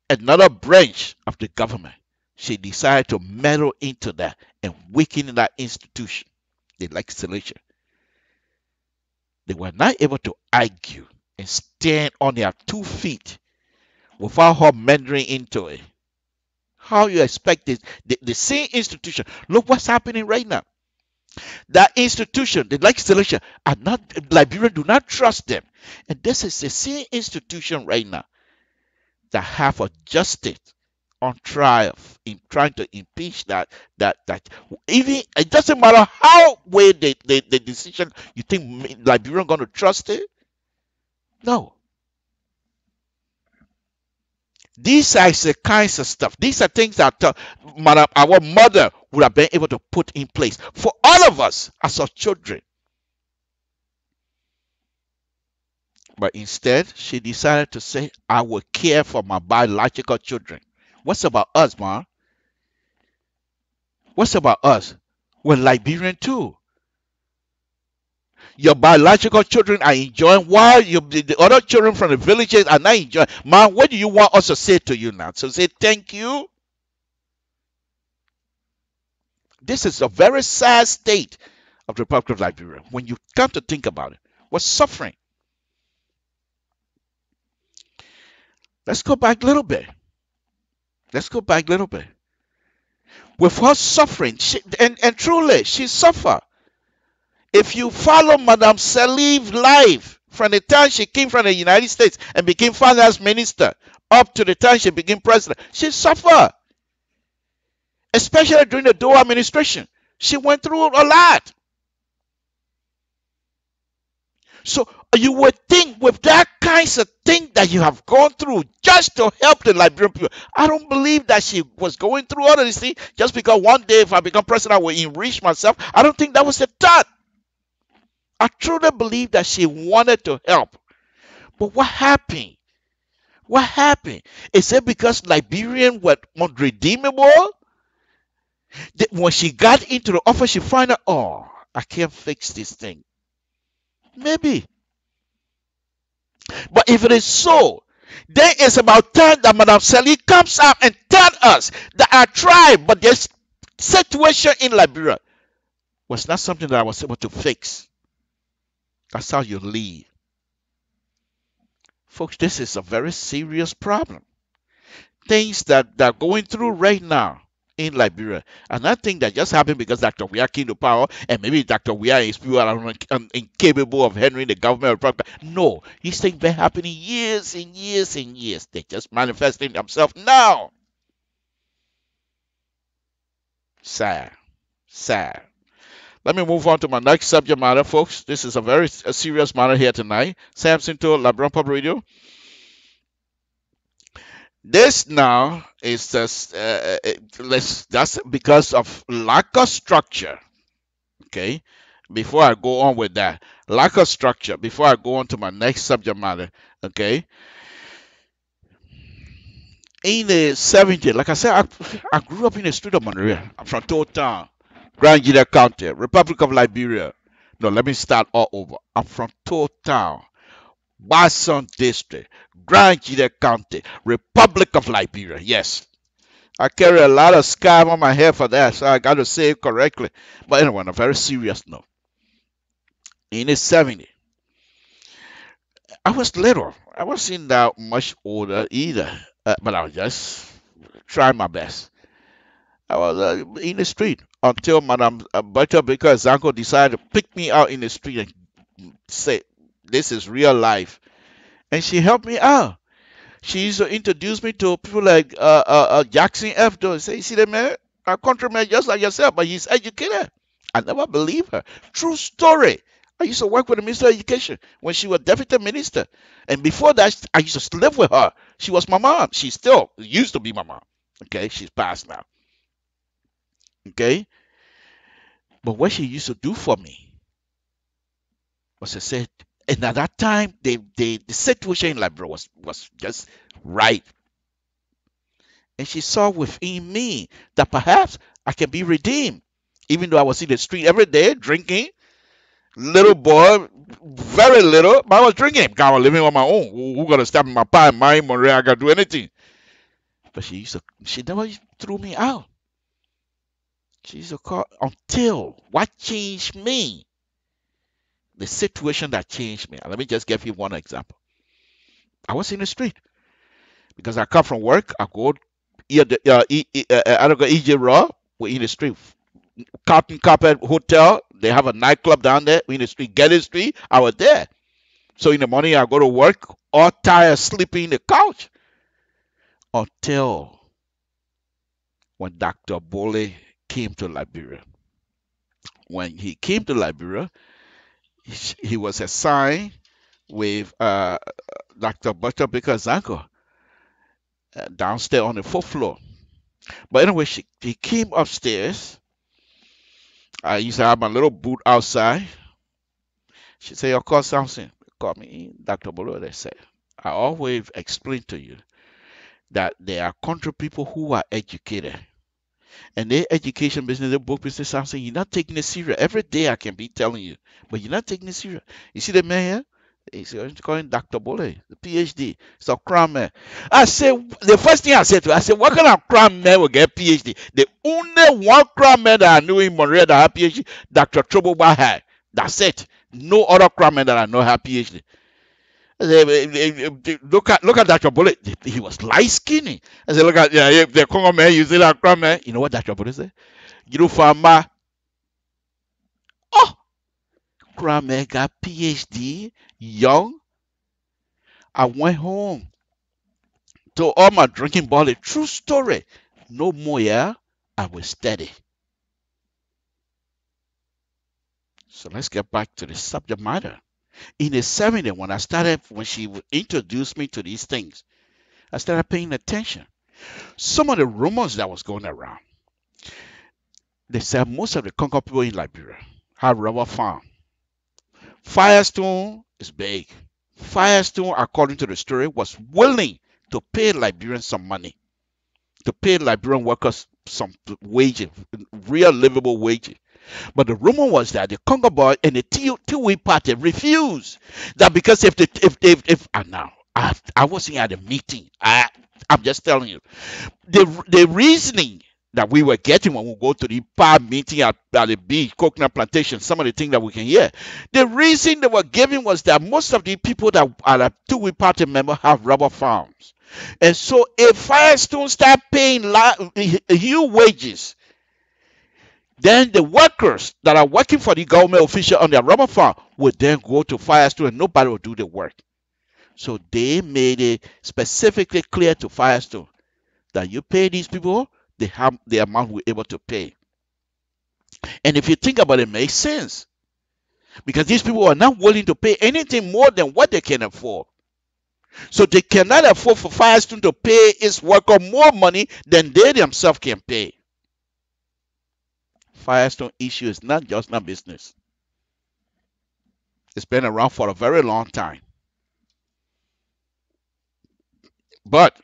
another branch of the government. She decided to meddle into that and weaken that institution, the legislature. They were not able to argue and stand on their 2 feet without her meddling into it. How you expect this? The same institution. Look what's happening right now. That institution, the legislature, are not, Liberians do not trust them. And this is the same institution right now that have a justice on trial in trying to impeach that even it doesn't matter how way the decision, you think Liberian going to trust it? No. These are the kinds of stuff. These are things that our mother would have been able to put in place for all of us as our children. But instead, she decided to say, I will care for my biological children. What's about us, Ma? What's about us? We're Liberian too. Your biological children are enjoying while the other children from the villages are not enjoying. Ma, what do you want us to say to you now? So say thank you. This is a very sad state of the Republic of Liberia. When you come to think about it, we're suffering. Let's go back a little bit. With her suffering, and truly, she suffered. If you follow Madame Salif's life from the time she came from the United States and became finance minister up to the time she became president, she suffered. Especially during the Doe administration. She went through a lot. So you would think with that kinds of thing that you have gone through just to help the Liberian people. I don't believe that she was going through all of these things just because one day if I become president I will enrich myself. I don't think that was the thought. I truly believe that she wanted to help. But what happened? What happened? Is it because Liberians were unredeemable? When she got into the office, she found out, oh, I can't fix this thing. Maybe. But if it is so, then it's about time that Madame Salif comes up and tells us that I tried, but there's situation in Liberia was not something that I was able to fix. That's how you leave. Folks, this is a very serious problem. Things that they're going through right now in Liberia. And I think that just happened because Dr. Weah came to power, and maybe Dr. Weah is people are incapable of handling the government. No, these things been happening years and years and years. They're just manifesting themselves now. Sad. Sad. Let me move on to my next subject matter, folks. This is a very serious matter here tonight. Samson to LIBERIA Public Radio. This now is just that's because of lack of structure. Okay, before I go on with that, lack of structure. Before I go on to my next subject matter, okay. In the 70s, like I said, I grew up in the street of Monrovia. I'm from Town, Grand Gila County, Republic of Liberia. No, let me start all over. I'm from Town, Basson District, Grand Gila County, Republic of Liberia. Yes. I carry a lot of scab on my head for that, so I got to say it correctly. But anyway, on a very serious note, in the 70s, I was little. I wasn't that much older either, but I was just trying my best. I was in the street until Madame Butcher because uncle decided to pick me out in the street and say, "This is real life," and she helped me out. She used to introduce me to people like Jackson F. Doe. Say, "See that man? A countryman just like yourself, but he's educated." I never believed her. True story. I used to work with the Minister of Education when she was deputy minister. And before that, I used to live with her. She was my mom. She still used to be my mom. Okay, she's passed now. Okay? But what she used to do for me was I said, and at that time, the situation in Liberia was just right. And she saw within me that perhaps I can be redeemed. Even though I was in the street every day drinking, little boy, very little, but I was drinking because I was living on my own. Who gonna stop in my pie, my money? I gotta do anything. But she never threw me out. She used to call until what changed me. The situation that changed me. And let me just give you one example. I was in the street because I come from work. I go I don't go EJ Raw. We're in the street. Cotton Carpet Hotel. They have a nightclub down there. We're in the street. Getty Street. I was there. So in the morning I go to work, all tired, sleeping in the couch. Until when Dr. Bole came to Liberia. When he came to Liberia, he was assigned with Dr. Butcher Baker's uncle downstairs on the 4th floor. But anyway, he came upstairs. I used to have my little booth outside. She said, "Of course, Samson." Call me Dr. Bolo. They said, "I always explain to you that there are country people who are educated. And their education business, their book business, Samson, you're not taking it serious. Every day I can be telling you, but you're not taking it serious. You see the man here? He's calling Dr. Bole, the PhD. It's a crime man." I said, the first thing I said to her, I said, "What kind of crime man will get PhD?" The only one crime man that I knew in Monrovia that had PhD, Dr. Troboba had. That's it. No other crime man that I know had PhD. I said, look at Dr. Bullet. He was light skinny. I said, "Look at the Congo man, you see that crime man?" You know what Dr. Bullet said? "You know, farmer, oh, crime man got PhD, young." I went home to all my drinking bottle. True story. No more, yeah. I was steady. So let's get back to the subject matter. In the 70s, when she introduced me to these things, I started paying attention. Some of the rumors that was going around, they said most of the Congo people in Liberia have rubber farm. Firestone is big. Firestone, according to the story, was willing to pay Liberians some money, to pay Liberian workers some wages, real livable wages. But the rumor was that the Congo boy and the Tiwi party refused that because now I wasn't at a meeting. I'm just telling you the reasoning that we were getting when we go to the bar meeting at the beach, coconut plantation, some of the things that we can hear. The reason they were giving was that most of the people that are a two-way party member have rubber farms. And so if Firestone start paying huge wages, then the workers that are working for the government official on their rubber farm would then go to Firestone and nobody will do the work. So they made it specifically clear to Firestone that you pay these people, they have the amount we're able to pay. And if you think about it, it makes sense. Because these people are not willing to pay anything more than what they can afford. So they cannot afford for Firestone to pay its worker more money than they themselves can pay. Firestone issue is not just not business. It's been around for a very long time. But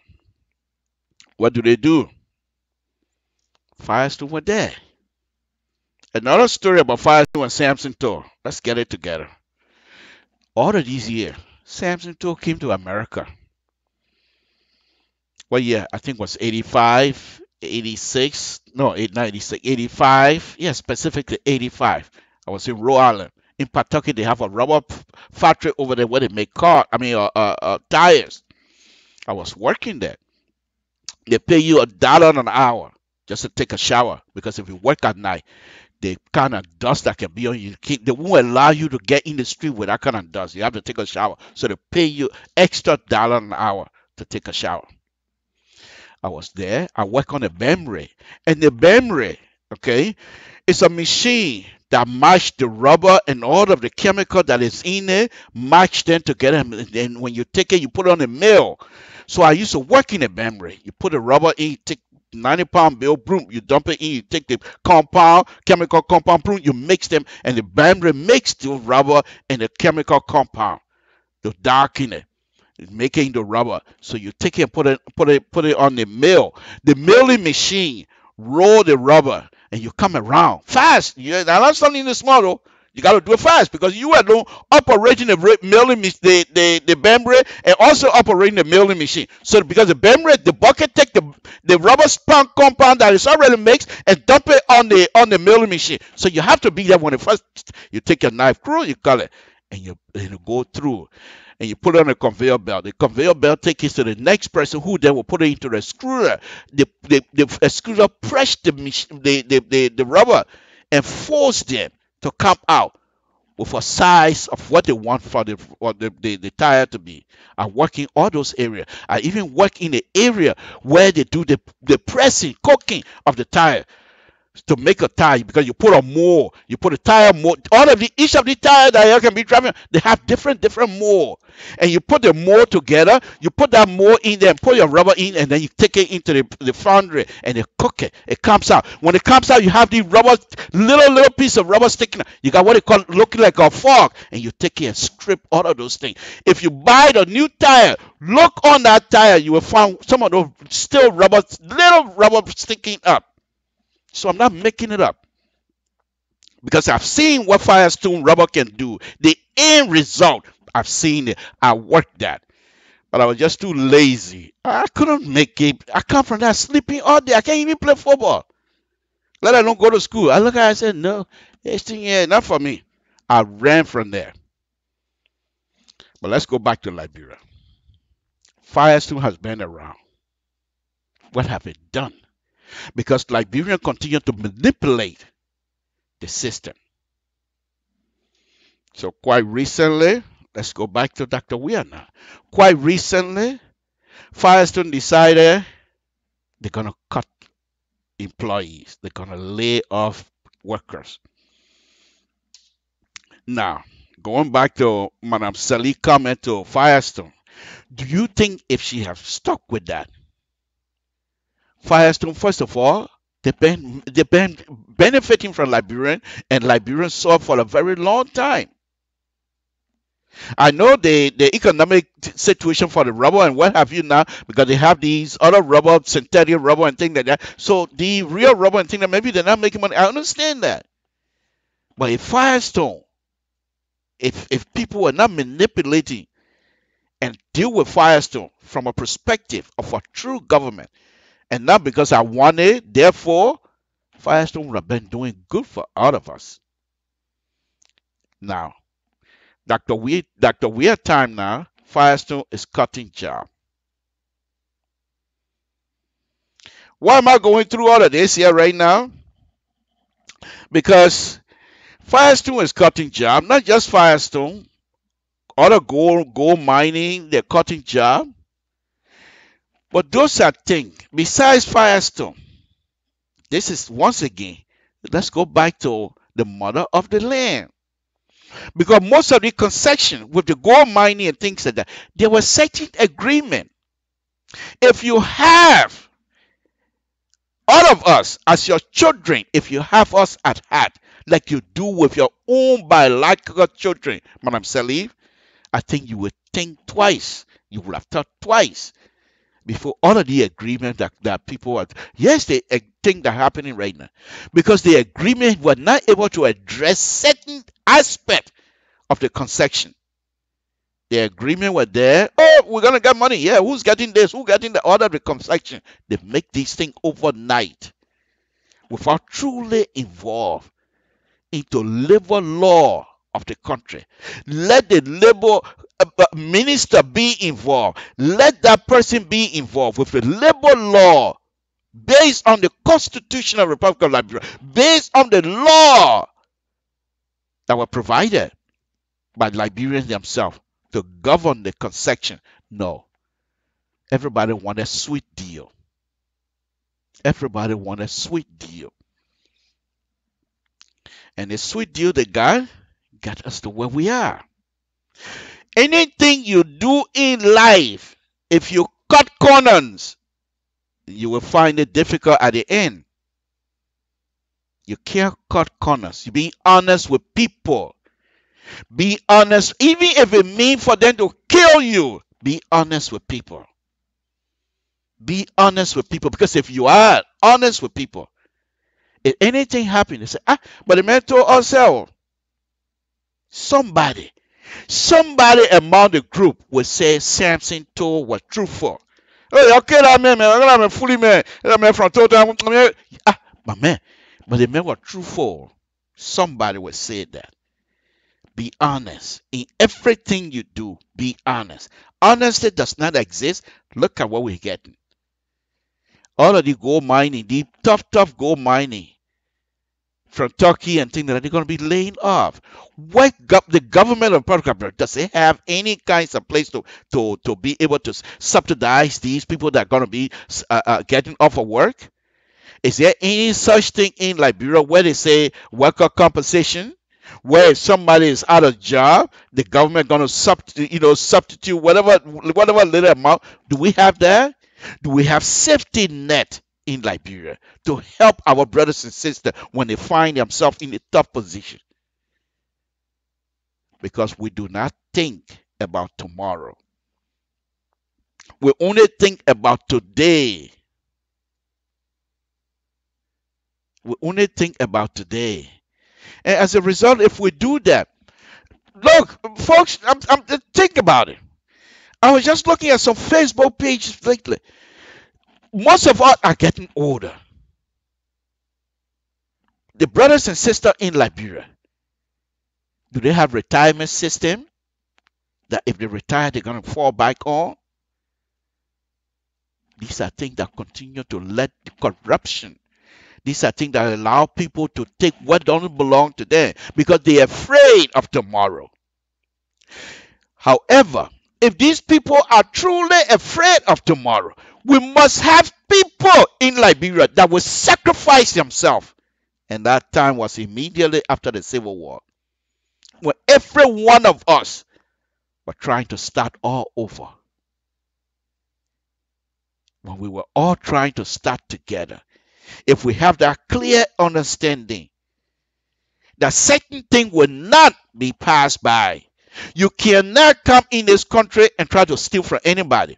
what do? Firestone were there. Another story about Firestone and Samson Tour. Let's get it together. All of these years, Samson Tour came to America. What year? I think it was 85, 86. No, not 86, 85. Yeah, specifically 85. I was in Rhode Island. In Pawtucket, they have a rubber factory over there where they make tires. I was working there. They pay you $1 an hour just to take a shower, because if you work at night, the kind of dust that can be on you, they won't allow you to get in the street with that kind of dust. You have to take a shower. So they pay you extra $1 an hour to take a shower. I was there. I work on a memory. And the memory, okay, it's a machine that match the rubber and all of the chemical that is in it, match them together. And then when you take it, you put it on a mill. So I used to work in a memory. You put the rubber in, you take 90-pound bill, boom, you dump it in, you take the chemical compound, boom, you mix them, and the memory makes the rubber and the chemical compound to darken it. Making the rubber. So you take it and put it on the mill. The milling machine roll the rubber and you come around fast. Now that's something in small though. You got to do it fast, because you are doing operating the milling the memory and also operating the milling machine. So because the memory, the bucket take the rubber compound that is already mixed and dump it on the milling machine. So you have to be there when you take your knife through, you cut it, and you go through. And you put it on a conveyor belt. The conveyor belt takes it to the next person, who then will put it into the extruder. The extruder press the rubber and force them to come out with a size of what they want for the tire to be. I work in all those areas. I even work in the area where they do the pressing, cooking of the tire. To make a tire, because you put a mold, you put a tire mold. Each of the tires that you can be driving, they have different mold, and you put the mold together. You put that mold in there, and put your rubber in, and then you take it into the foundry and they cook it. It comes out. When it comes out, you have the rubber, little piece of rubber sticking out. You got what they call looking like a fork, and you take it and strip all of those things. If you buy the new tire, look on that tire, you will find some of those still little rubber sticking up. So I'm not making it up, because I've seen what Firestone rubber can do. The end result, I've seen it. I worked that. But I was just too lazy. I couldn't make it. I come from that sleeping all day. I can't even play football, let alone go to school. I look at it and said, no, this thing is not for me. I ran from there. But let's go back to Liberia. Firestone has been around. What have it done? Because Liberians continue to manipulate the system. So quite recently, let's go back to Dr. Weir now. Quite recently, Firestone decided they're going to cut employees. They're going to lay off workers. Now, going back to Madam Salih's comment to Firestone, do you think if she had stuck with that, Firestone, first of all, they've been benefiting from Liberian, and Liberians saw for a very long time. I know the economic situation for the rubber and what have you now, because they have these other rubber, synthetic rubber and things like that. So the real rubber and things that maybe they're not making money. I understand that. But if Firestone, if people were not manipulating and deal with Firestone from a perspective of a true government, And not because I want it, therefore, Firestone would have been doing good for all of us. Now, Dr. Weir time now, Firestone is cutting job. Why am I going through all of this here right now? Because Firestone is cutting job, not just Firestone, other gold mining, they're cutting job. But those are things, besides Firestone, this is once again, let's go back to the mother of the land. Because most of the concession with the gold mining and things like that, there was certain agreement. If you have all of us as your children, if you have us at heart, like you do with your own biological children, Madam Salif, I think you would think twice. You would have thought twice before all of the agreement that people are. Yes, they think that happening right now. Because the agreement were not able to address certain aspect of the concession. The agreement were there. Oh, we're going to get money. Yeah, who's getting this? Who's getting the other? The concession. They make these things overnight without truly involved into labor law of the country. Let the labor minister be involved. Let that person be involved with the labor law based on the Constitution of the Republic of Liberia, based on the law that were provided by Liberians themselves to govern the concession. No. Everybody wanted a sweet deal. Everybody wanted a sweet deal. And the sweet deal they got us to where we are. Anything you do in life, if you cut corners, you will find it difficult at the end. You can't cut corners. You be honest with people. Be honest, even if it means for them to kill you. Be honest with people. Be honest with people, because if you are honest with people, if anything happens, they say, but the man told us so. Somebody among the group will say Samson told was truthful. Hey, okay, that man, I'm a fully man. That man from total. But the man was truthful. Somebody will say that. Be honest. In everything you do, be honest. Honesty does not exist. Look at what we're getting. All of the gold mining, the tough gold mining from Turkey and things like that, they're going to be laying off. What the government of Republic, does it have any kinds of place to be able to subsidize these people that are going to be getting off of work? Is there any such thing in Liberia where they say worker compensation? Where if somebody is out of job, the government going to substitute whatever little amount. Do we have that? Do we have safety net in Liberia to help our brothers and sisters when they find themselves in a tough position? Because we do not think about tomorrow. We only think about today. We only think about today. And as a result, if we do that, look, folks, think about it. I was just looking at some Facebook pages lately. Most of us are getting older. The brothers and sisters in Liberia, do they have retirement system that if they retire, they're going to fall back on? These are things that continue to let the corruption. These are things that allow people to take what doesn't belong to them because they're afraid of tomorrow. However, if these people are truly afraid of tomorrow, we must have people in Liberia that will sacrifice themselves. And that time was immediately after the Civil War, when every one of us were trying to start all over. When we were all trying to start together. If we have that clear understanding that certain things will not be passed by. You cannot come in this country and try to steal from anybody.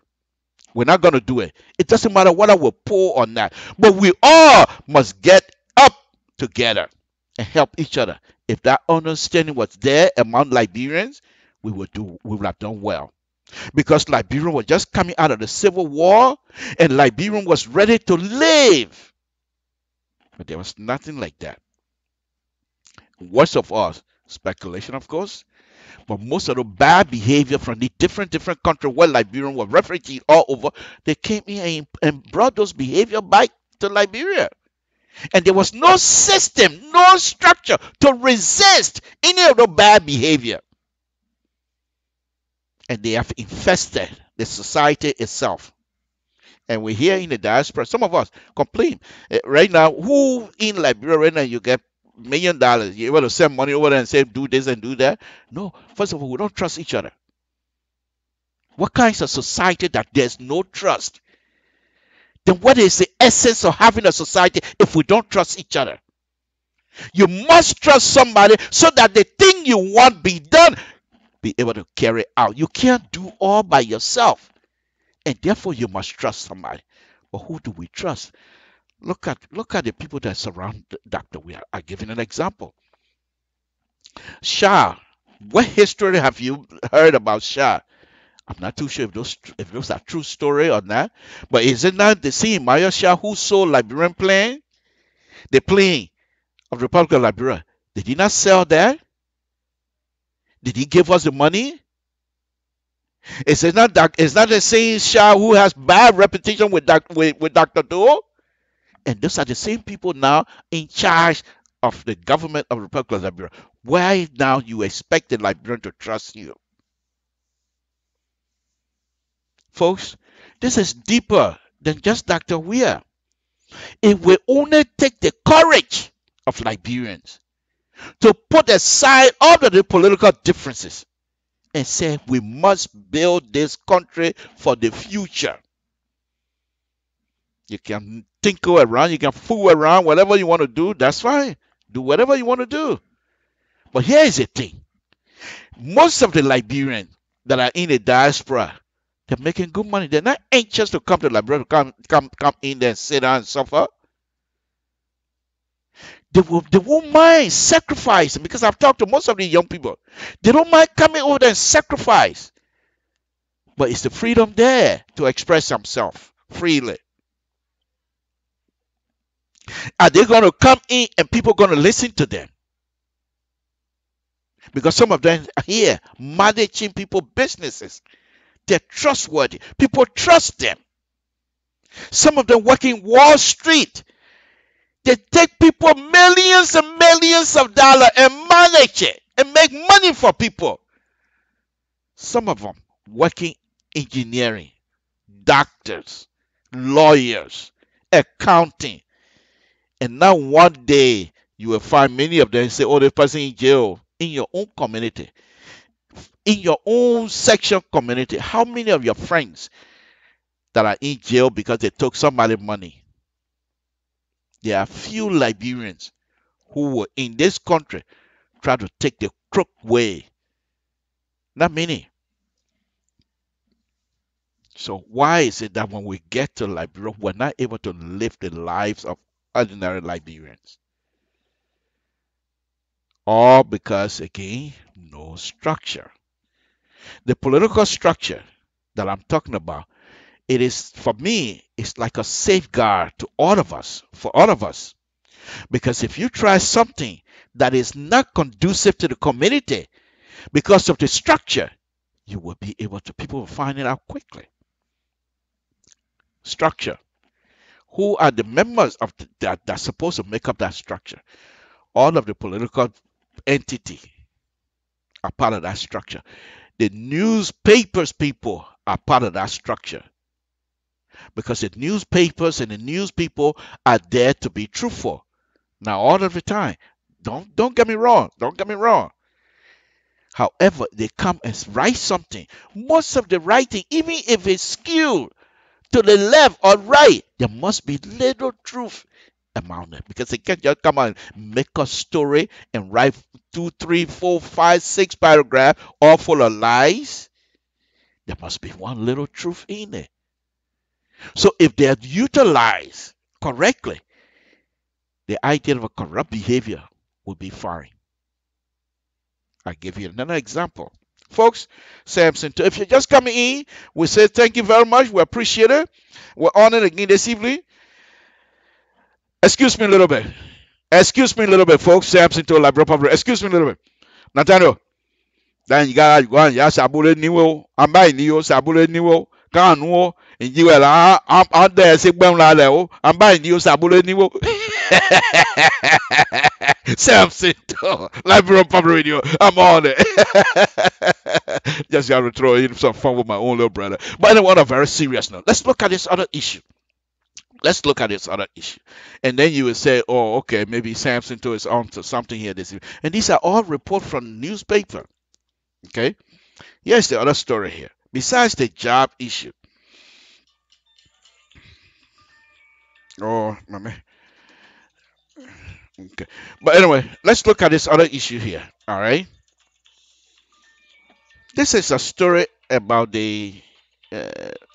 We're not going to do it. It doesn't matter whether we're poor or not. But we all must get up together and help each other. If that understanding was there among Liberians, we would have done well. because Liberia was just coming out of the Civil War and Liberia was ready to live. But there was nothing like that. Worst of all, speculation, of course, but most of the bad behavior from the different countries where Liberians were refugees all over, they came in and brought those behavior back to Liberia. And there was no system, no structure to resist any of the bad behavior. And they have infested the society itself. And we're here in the diaspora. Some of us complain. Right now, who in Liberia right now you get $1 million, you're able to send money over there and say, do this and do that? No. First of all, we don't trust each other. What kind of society that there's no trust? Then what is the essence of having a society if we don't trust each other? You must trust somebody so that the thing you want be done, be able to carry out. You can't do all by yourself. And therefore you must trust somebody. But who do we trust? Look at the people that surround Dr. We are giving an example. Shah. What history have you heard about Shah? I'm not too sure if those are true story or not. But is it not the same Maya Shah who sold Liberian plane? The plane of the Republic of Liberia. Did he not sell that? Did he give us the money? Is it not the same Shah who has bad reputation with Dr. Doe? And those are the same people now in charge of the government of the Republic of Liberia. Why now you expect the Liberian to trust you? Folks, this is deeper than just Dr. Weir. It will only take the courage of Liberians to put aside all of the political differences and say we must build this country for the future. You can tinkle around, you can fool around, whatever you want to do, that's fine. Do whatever you want to do. But here is the thing. Most of the Liberians that are in the diaspora, they're making good money. They're not anxious to come to Liberia, to come in there and sit down and suffer. They won't mind sacrificing, because I've talked to most of the young people. They don't mind coming over there and sacrifice. But it's the freedom there to express themselves freely. Are they going to come in and people are going to listen to them? Because some of them are here managing people's businesses. They're trustworthy. People trust them. Some of them work in Wall Street. They take people millions and millions of dollars and manage it and make money for people. Some of them working engineering, doctors, lawyers, accounting. And now one day you will find many of them say, oh, this person in jail in your own community, in your own section community. How many of your friends that are in jail because they took somebody's money? There are few Liberians who were in this country try to take the crook way. Not many. So why is it that when we get to Liberia, we're not able to live the lives of ordinary Liberians? All because, again, no structure. The political structure that I'm talking about, it is, for me, it's like a safeguard to all of us, for all of us. Because if you try something that is not conducive to the community, because of the structure, you will be able to, people will find it out quickly. Structure. Who are the members of that's supposed to make up that structure? All of the political entity are part of that structure. The newspapers people are part of that structure. Because the newspapers and the news people are there to be truthful. Now, all of the time, don't get me wrong. Don't get me wrong. However, they come and write something. Most of the writing, even if it's skewed to the left or right, there must be little truth among it. Because they can't just come and make a story and write 2, 3, 4, 5, 6 paragraphs all full of lies. There must be one little truth in it. So if they're utilized correctly, the idea of a corrupt behavior will be fine. I'll give you another example. folks. Samson. If you're just coming in, we say thank you very much. We appreciate it. We're honored again this evening. Excuse me a little bit. Excuse me a little bit, folks. Samson to Liberia Public. Excuse me a little bit. Nathaniel. Then you got to go and yes, I believe you. I'm buying you. I believe you. Can't know. And you will. I'm out there. Say, I'm buying you. I believe you. Samson to Liberia Public Radio. I'm on it. Just got to throw in some fun with my own little brother. But anyway, on a very serious note, let's look at this other issue. Let's look at this other issue. And then you will say, oh, okay, maybe Samson to is on to something here this evening. And these are all reports from the newspaper. Okay? Here's the other story here. Besides the job issue. Oh, my man. Okay. But anyway, let's look at this other issue here. All right? This is a story about the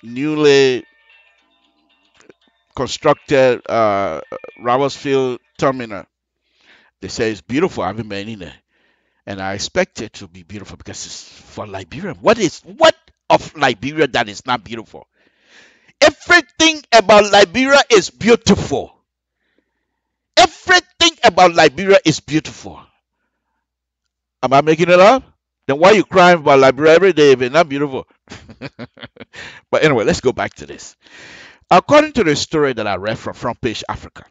newly constructed Robertsfield terminal. They say it's beautiful. I haven't been in there. And I expect it to be beautiful because it's for Liberia. What of Liberia that is not beautiful? Everything about Liberia is beautiful. Everything about Liberia is beautiful. Am I making it up? Then why are you crying about Liberia every day if it's not beautiful? But anyway, let's go back to this. According to the story that I read from Front Page Africa,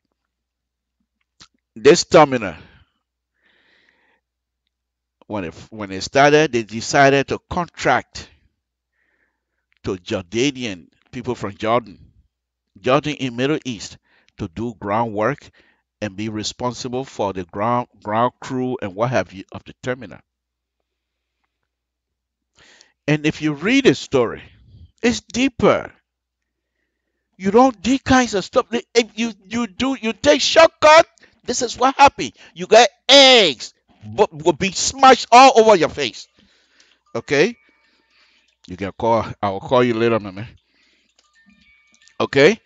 this terminal, when it started, they decided to contract to Jordanian people from Jordan in Middle East, to do groundwork and be responsible for the ground crew and what have you of the terminal. And if you read the story, it's deeper. You don't do kinds of stuff. If you take shortcut, this is what happened. You got eggs, but will be smashed all over your face. Okay? You can call. I will call you later, my man. Okay?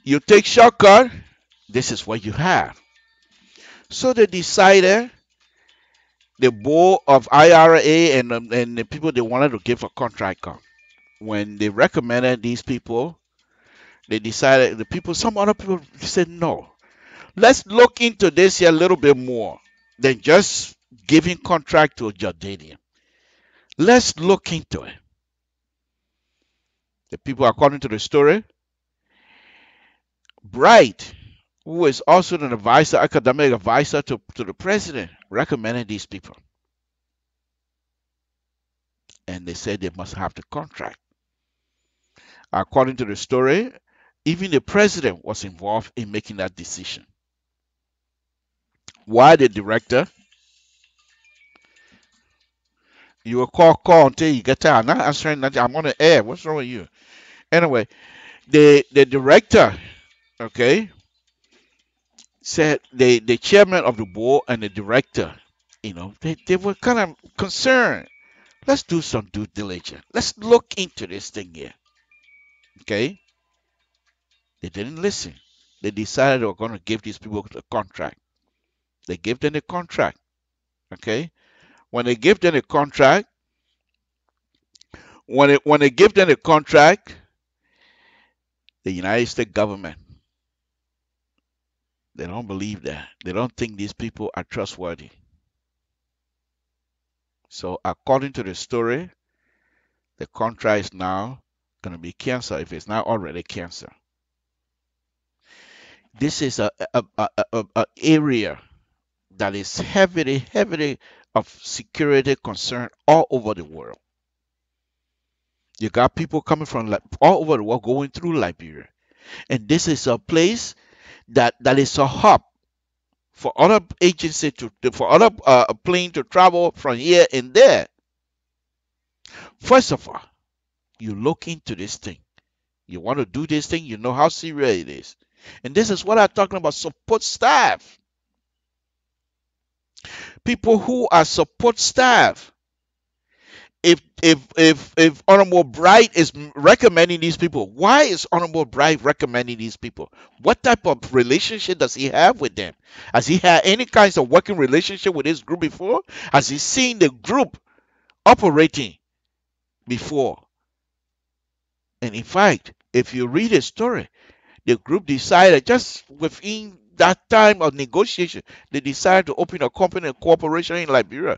You take shortcut. This is what you have. So they decided, the board of IRA and the people they wanted to give a contract on, when they recommended these people, they decided some other people said no. Let's look into this here a little bit more than just giving contract to a Jordanian. Let's look into it. The people, according to the story, Bright, who is also an advisor, academic advisor to the president, recommended these people. And they said they must have the contract. According to the story, even the president was involved in making that decision. Why the director? You will call until you get tired. I'm not answering nothing. I'm on the air. What's wrong with you? Anyway, the director, okay, said the chairman of the board and the director, they were kind of concerned. Let's do some due diligence. Let's look into this thing here. Okay? They didn't listen. They decided they were going to give these people a contract. They gave them a contract. Okay? When they give them a contract, the United States government, they don't believe that. They don't think these people are trustworthy. So according to the story, the contract is now going to be canceled if it's not already canceled. This is a area that is heavily of security concern all over the world. You got people coming from all over the world going through Liberia. And this is a place that is a hub for other agencies for other plane to travel from here and there. First of all, you look into this thing. You want to do this thing, you know how serious it is. And this is what I'm talking about, support staff. People who are support staff. If Honorable Bright is recommending these people, why is Honorable Bright recommending these people? What type of relationship does he have with them? Has he had any kinds of working relationship with this group before? Has he seen the group operating before. And in fact, if you read the story, the group decided just within that time of negotiation, they decided to open a company and corporation in Liberia.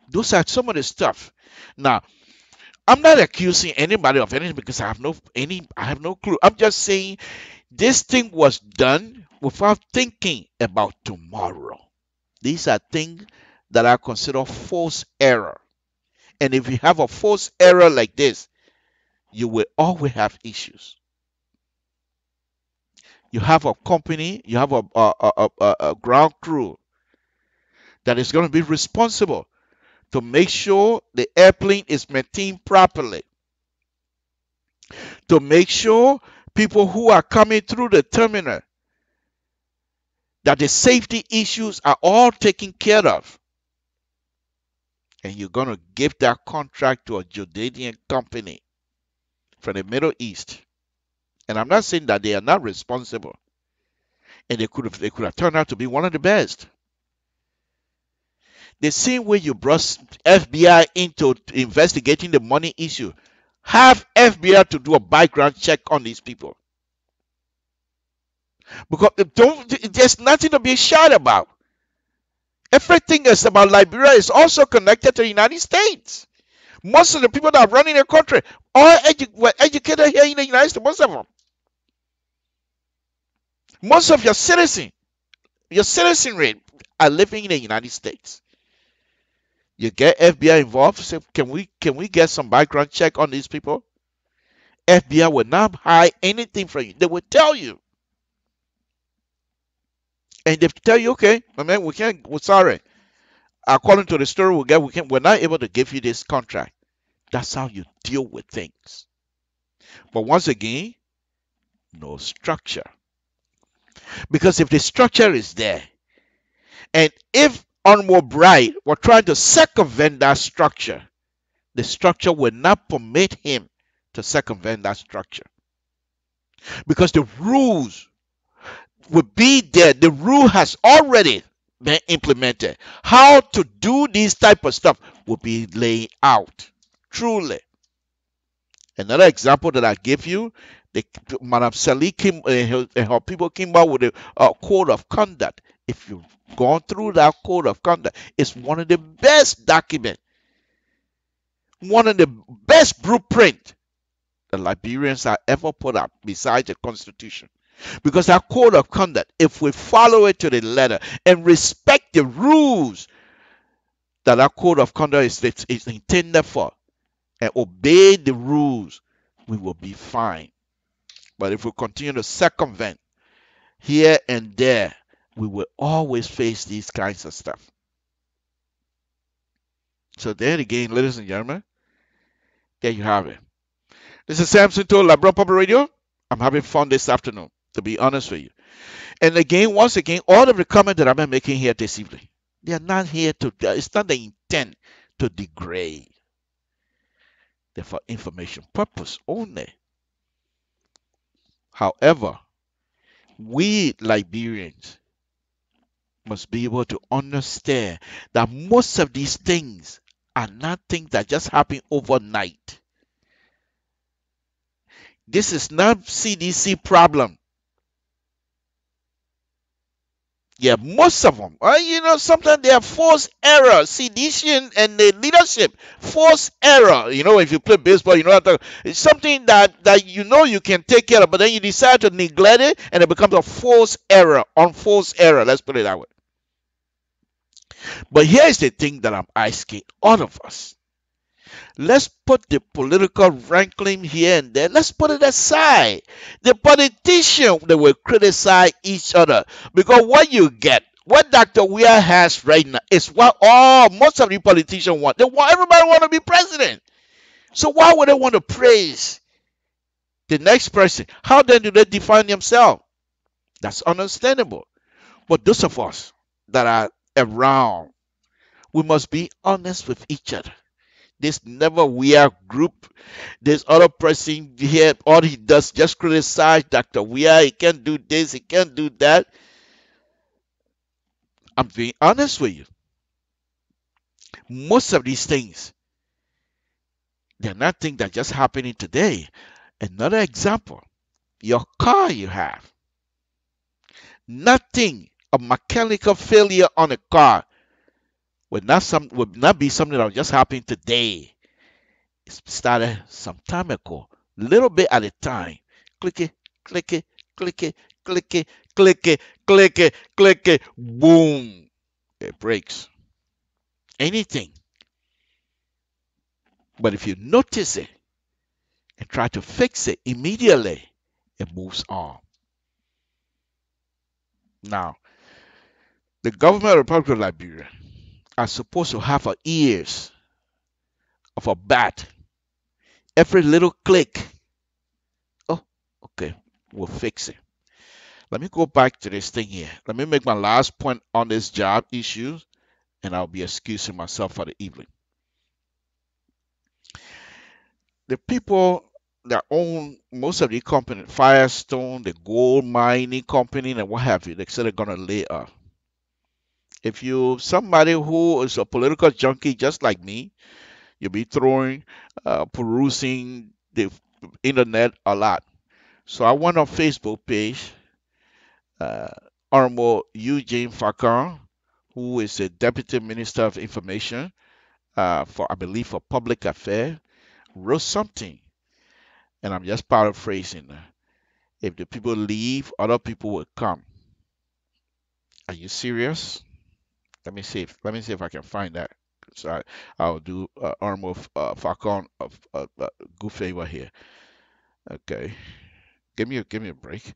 Those are some of the stuff. Now, I'm not accusing anybody of anything because I have no clue. I'm just saying this thing was done without thinking about tomorrow. These are things that I consider false error. And if you have a false error like this, you will always have issues. You have a company, you have a ground crew that is going to be responsible to make sure the airplane is maintained properly, to make sure people who are coming through the terminal, that the safety issues are all taken care of. And you're going to give that contract to a Jordanian company from the Middle East. And I'm not saying that they are not responsible. And they could have turned out to be one of the best. The same way you brought FBI into investigating the money issue, have FBI to do a background check on these people. Because there's nothing to be shy about. Everything is about Liberia is also connected to the United States. Most of the people that are running the country were educated here in the United States, most of them. Most of your citizenry are living in the United States. You get FBI involved, say, can we get some background check on these people? FBI will not hide anything from you. They will tell you. And they tell you, okay, my man, we're sorry. According to the story we're not able to give you this contract. That's how you deal with things. But once again, no structure. Because if the structure is there, and if Honorable Bright were trying to circumvent that structure, the structure will not permit him to circumvent that structure. Because the rules will be there. The rule has already been implemented. How to do this type of stuff will be laid out. Truly. Another example that I give you, Madam Sally came and her people came out with a code of conduct. If you've gone through that code of conduct, it's one of the best documents, one of the best blueprint the Liberians have ever put up besides the Constitution. Because that code of conduct, if we follow it to the letter and respect the rules that our code of conduct is intended for, and obey the rules, we will be fine. But if we continue to circumvent here and there, we will always face these kinds of stuff. So there again, ladies and gentlemen, there you have it. This is Samson to Liberia Public Radio. I'm having fun this afternoon, to be honest with you. And again, once again, all of the comments that I've been making here this evening, they are not here to, it's not the intent to degrade. They're for information purpose only. However, we Liberians must be able to understand that most of these things are not things that just happen overnight. This is not CDC problem. Yeah, most of them. Sometimes they are forced error. Sedition and the leadership, forced error. If you play baseball, it's something that you can take care of, but then you decide to neglect it, and it becomes a forced error, unforced error. Let's put it that way. But here's the thing that I'm asking all of us. Let's put the political rankling here and there. Let's put it aside. The politicians, they will criticize each other. Because what you get, what Dr. Weir has right now is what most of the politicians want. Everybody want to be president. So why would they want to praise the next person? How then do they define themselves? That's understandable. But those of us that are around, we must be honest with each other. This never Weir group, this other person here, all he does just criticize Dr. Weir. He can't do this, he can't do that. I'm being honest with you. Most of these things, they're not things that just happening today. Another example, your car you have. Nothing, a mechanical failure on a car would not be something that just happened today. It started some time ago, little bit at a time. Click it, click it, click it, click it, click it, click it, click it, boom. It breaks. Anything. But if you notice it and try to fix it immediately, it moves on. Now, the government of the Republic of Liberia are supposed to have ears of a bat. Every little click. Oh, okay, we'll fix it. Let me go back to this thing here. Let me make my last point on this job issue, and I'll be excusing myself for the evening. The people that own most of the company, Firestone, the gold mining company, and what have you, they said they're gonna lay off. If you somebody who is a political junkie just like me, you'll be perusing the internet a lot. So I went on Facebook page, Honorable Eugene Facon, who is the Deputy Minister of Information I believe, for Public Affairs, wrote something, and I'm just paraphrasing. If the people leave, other people will come. Are you serious? Let me see if I can find that. So I'll do Honorable Facon a good favor here. Okay. Give me a break.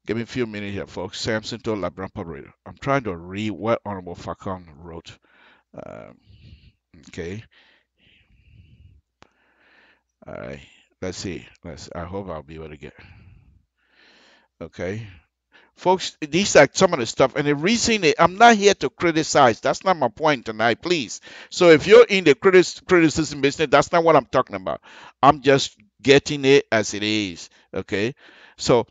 Give me a few minutes here, folks. Samson to LIBERIA Public Radio. I'm trying to read what Honorable Facon wrote. Okay. All right. Let's see. I hope I'll be able to get. Okay. Folks, these are some of the stuff. And the reason I'm not here to criticize. That's not my point tonight, please. So if you're in the criticism business, that's not what I'm talking about. I'm just getting it as it is. Okay. So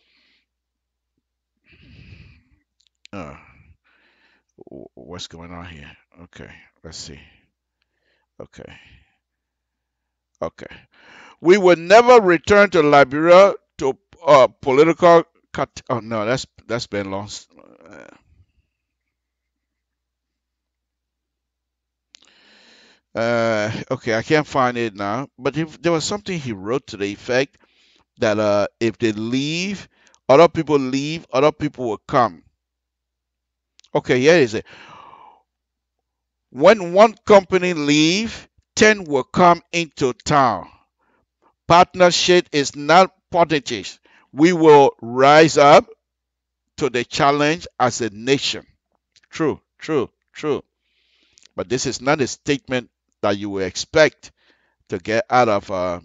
what's going on here? Okay, let's see. Okay. We will never return to Liberia to political cut. Oh no, that's been lost. Okay, I can't find it now. But if there was something he wrote to the effect that if they leave, other people will come. Okay, here is it. When one company leave, 10 will come into town. Partnership is not politics. We will rise up to the challenge as a nation. True. But this is not a statement that you will expect to get out of.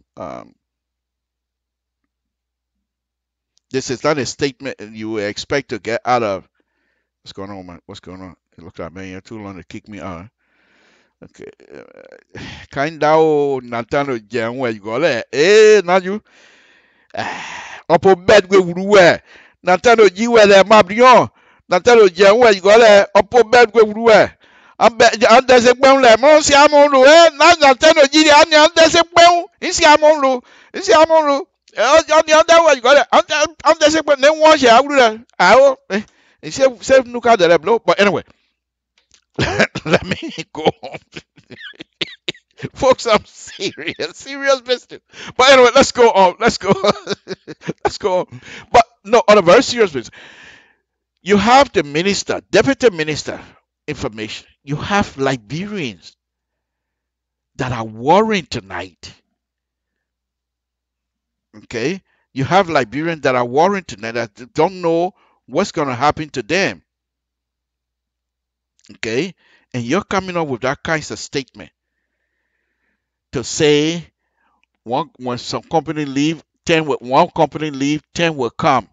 This is not a statement you will expect to get out of. What's going on, man? What's going on? It looks like, man, you're too long to kick me out. Okay. Kinda Natano Jan, where you go there? Not you. Upper bed with Rue. Natano G, where they're Mabrion. Natano Jan, where you go there? Upper bed with Rue. I'm there's a bone like Monsi Amonu, not Natano G, and there's a bone. Is Amonu. On the other way, you got it. I'm there's a bone. Then wash it out. I will. And save look at the blow. But anyway, let me go on. Folks, I'm serious business. But anyway, let's go on. Let's go on. But no, on a very serious business. You have the minister, deputy minister, information. You have Liberians that are worrying tonight. Okay? You have Liberians that are worrying tonight that don't know what's going to happen to them. Okay? And you're coming up with that kind of statement to say when some company leave, 10 will, one company leave, 10 will come.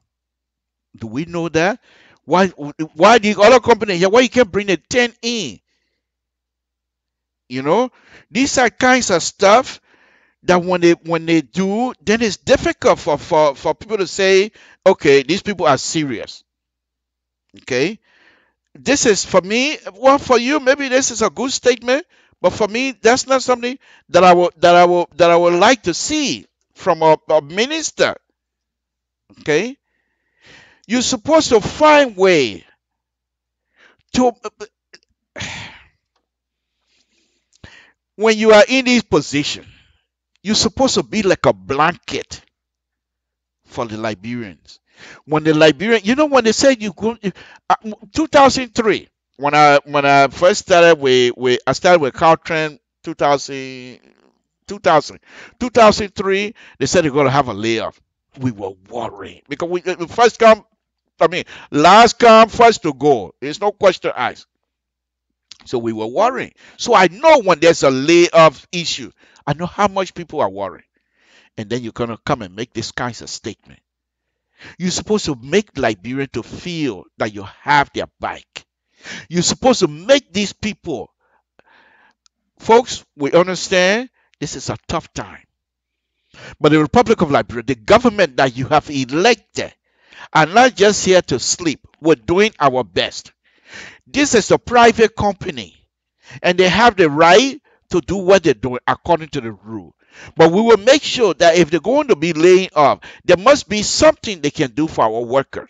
Do we know that? Why the other company here? Why you can't bring the 10 in? You know, these are kinds of stuff that when they do, then it's difficult for people to say, okay, these people are serious. Okay, this is for me. Well, for you, maybe this is a good statement, But for me, that's not something that I would like to see from a minister. Okay, you're supposed to find way to when you are in this position, you're supposed to be like a blanket for the Liberians. When the Liberian, when they said 2003, when I first started I started with Caltrans 2003, they said they're going to have a layoff. We were worried because we first come, last come, first to go. There's no question asked. So we were worried. So I know when there's a layoff issue, I know how much people are worried. And then you're going to come and make this kinds of statement. You're supposed to make Liberia to feel that you have their back. You're supposed to make these people, folks, we understand this is a tough time. But the Republic of Liberia, the government that you have elected, are not just here to sleep. We're doing our best. This is a private company, and they have the right to do what they're doing according to the rule. But we will make sure that if they're going to be laying off, there must be something they can do for our workers.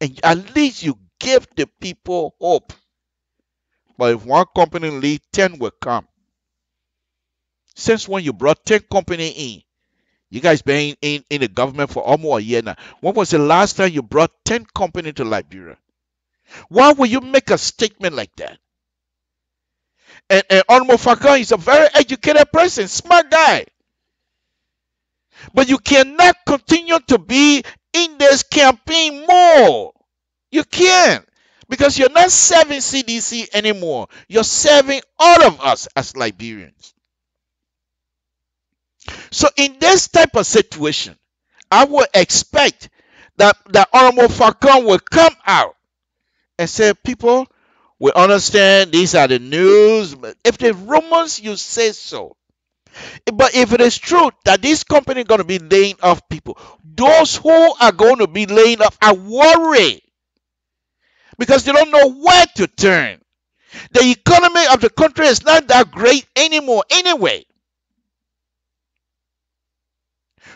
And at least you give the people hope. But if one company leaves, 10 will come. Since when you brought 10 companies in, you guys been in the government for almost a year now. When was the last time you brought 10 companies to Liberia? Why would you make a statement like that? And Honorable Fakan is a very educated person, smart guy. But you cannot continue to be in this campaign more. You can't. Because you're not serving CDC anymore. You're serving all of us as Liberians. So in this type of situation, I would expect that Honorable Fakan will come out and say, people, we understand these are the news. But if the rumors, you say so. But if it is true that this company is going to be laying off people, those who are going to be laying off are worried because they don't know where to turn. The economy of the country is not that great anymore anyway.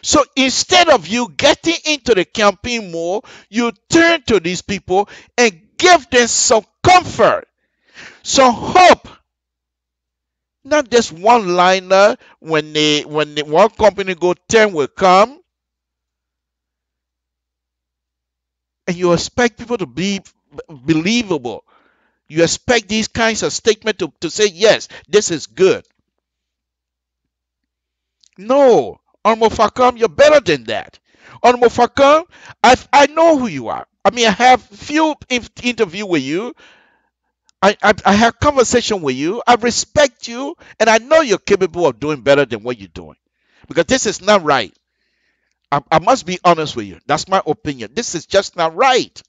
So instead of you getting into the campaign more, you turn to these people and give them some comfort, some hope. Not just one liner when one company go 10 will come. And you expect people to be believable. You expect these kinds of statements to say, yes, this is good. No, Honorable Fakam, you're better than that. Honorable Fakam, I know who you are. I have few interview with you. I have conversation with you. I respect you, and I know you're capable of doing better than what you're doing. Because this is not right. I must be honest with you. That's my opinion. This is just not right.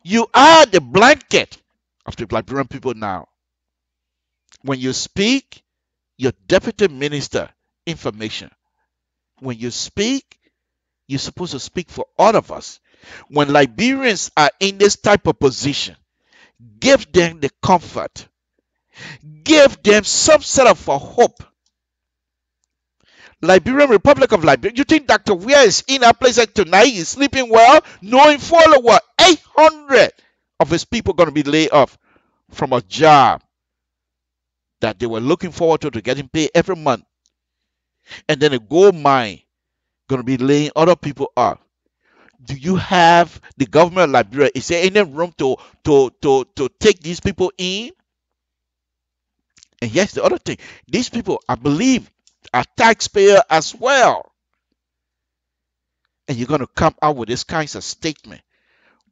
You are the blanket of the Liberian people now. When you speak, you're deputy minister information. When you speak, you're supposed to speak for all of us. When Liberians are in this type of position, give them the comfort. Give them some sort of a hope. Liberian Republic of Liberia. You think Dr. Weir is in a place like tonight? He's sleeping well, knowing full well 800 of his people going to be laid off from a job that they were looking forward to getting paid every month. And then a gold mine going to be laying other people off. Do you have the government of Liberia? Is there any room to take these people in? And yes, the other thing, these people, I believe, are taxpayers as well. And you're going to come out with this kinds of statement.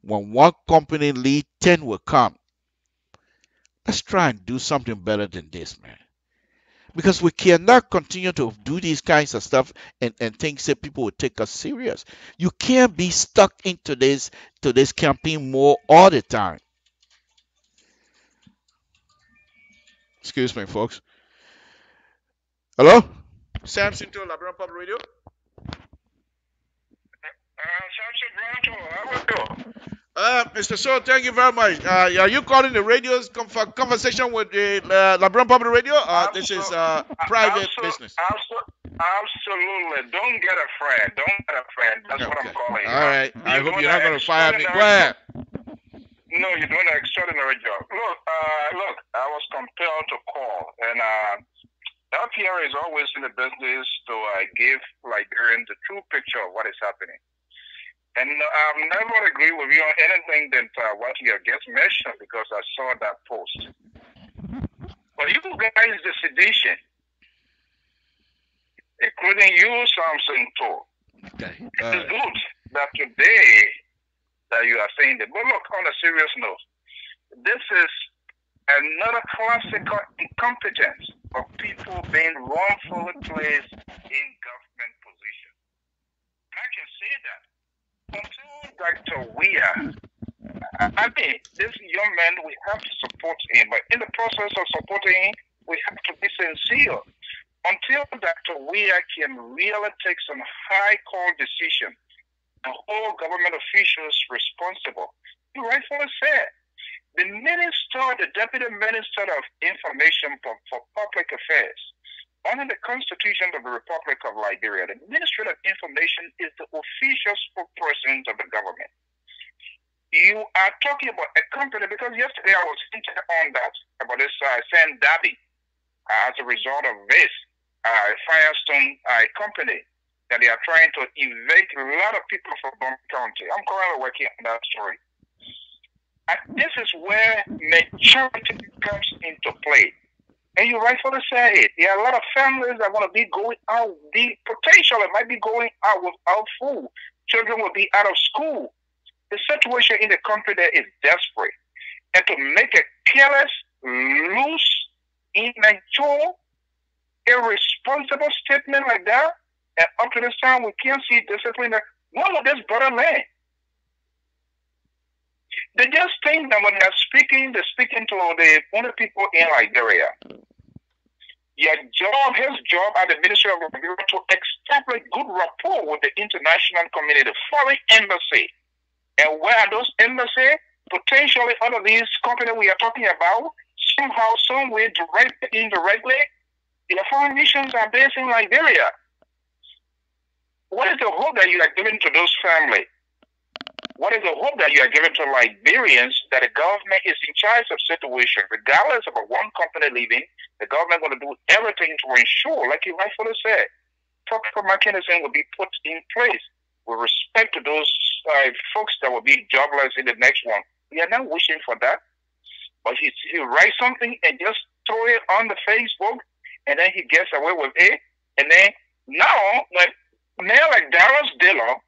When one company leaves, 10 will come. Let's try and do something better than this, man. Because we cannot continue to do these kinds of stuff and think that people will take us serious. You can't be stuck into this campaign more all the time. Excuse me, folks. Hello? Samson to Liberian Public Radio. Mr. So, thank you very much. Are you calling the radio conversation with the LeBron Public Radio? This is private business. Absolutely. Don't get afraid. Don't get afraid. That's what I'm calling. All right. I hope you're not going to fire me. Go ahead. No, you're doing an extraordinary job. Look, I was compelled to call, and LPR is always in the business to give Liberians the true picture of what is happening. And I've never agreed with you on anything that what you have just mentioned because I saw that post. But you guys, the sedition, including you, Samson, too. Okay. It is good that today that you are saying that. But look, on a serious note, this is another classical incompetence of people being wrongfully placed in government position. And I can say that until Dr. Weir, I mean, this young man, we have to support him, but in the process of supporting him, we have to be sincere. Until Dr. Weir can really take some high call decision and hold government officials responsible, you rightfully said, the minister, the deputy minister of information for public affairs, under the Constitution of the Republic of Liberia, the Ministry of Information is the official spokesperson of the government. You are talking about a company, because yesterday I was thinking on that, about this San Dabi, as a result of this Firestone company, that they are trying to evict a lot of people from Bond County. I'm currently working on that story. And this is where maturity comes into play. And you rightfully say it. There are a lot of families that want to be going out. The potential might be going out without food. Children will be out of school. The situation in the country there is desperate. And to make a careless, loose, immature, irresponsible statement like that, and up to this time we can't see discipline. What would this brother land? They just think that when they're speaking to the only people in Liberia. Your job, his job at the Ministry of Liberia, to establish good rapport with the international community, the foreign embassy. And where are those embassies? Potentially under these companies we are talking about, somehow, some way, directly, indirectly, the foreign missions are based in Liberia. What is the hope that you are giving to those families? What is the hope that you are giving to Liberians that the government is in charge of situation, regardless of one company leaving, the government going to do everything to ensure, like you rightfully said, proper mechanism will be put in place with respect to those folks that will be jobless in the next one. We are not wishing for that, but he writes something and just throw it on the Facebook, and then he gets away with it. And then now, when men like Dallas Dillon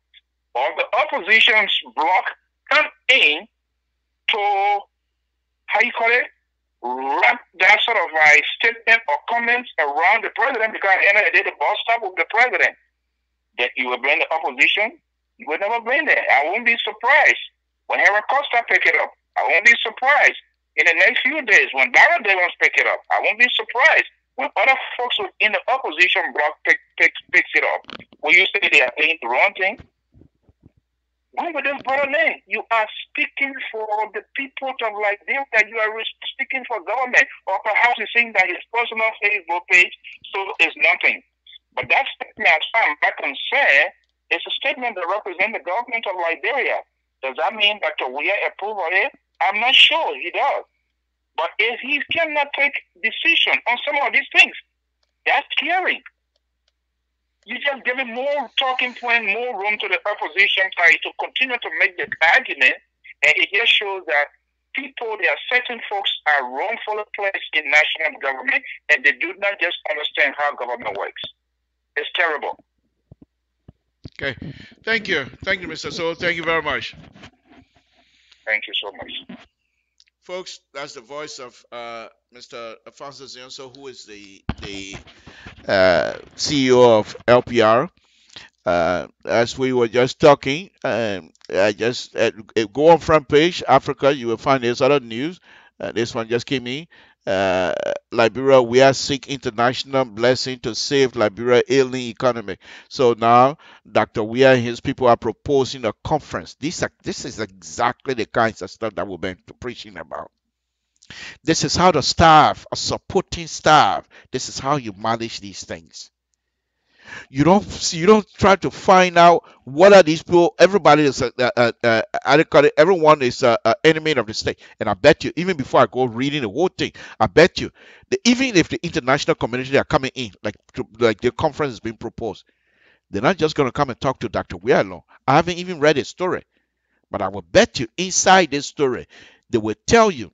or the opposition's bloc come in to, how you call it, wrap that sort of statement or comments around the president, because at the end of the day, the boss stop with the president. That you will blame the opposition, you will never blame them. I won't be surprised when Henry Costa pick it up. I won't be surprised in the next few days when Barra Dillon pick it up. I won't be surprised when other folks in the opposition bloc picks it up. Will you say they are doing the wrong thing? Why would this brother name? You are speaking for the people of Liberia. You are speaking for government, or perhaps you're saying that his personal Facebook page so is nothing. But that statement, as far as I'm concerned, is a statement that represents the government of Liberia. Does that mean that we approve of it? I'm not sure he does. But if he cannot take decision on some of these things, that's scary. You're just giving more talking point, more room to the opposition side to continue to make the argument, and it just shows that people, there are certain folks are wrongfully placed in national government, and they do not just understand how government works. It's terrible. Okay. Thank you. Thank you, Mr. So. Thank you very much. Thank you so much. Folks, that's the voice of Mr. Alfonso Zionso, who is the CEO of LPR. As we were just talking, I just go on front page, Africa, you will find this other news. This one just came in. Liberia, we are seek international blessing to save Liberia ailing economy. So now Dr. Weah and his people are proposing a conference. This is exactly the kinds of stuff that we've been preaching about. This is how the staff, a supporting staff, this is how you manage these things. You don't try to find out what are these people. Everybody is everyone is an enemy of the state. And I bet you, even before I go reading the whole thing, I bet you that even if the international community are coming in, like the conference is being proposed, they're not just going to come and talk to Dr. Weah alone. I haven't even read his story, but I will bet you inside this story, they will tell you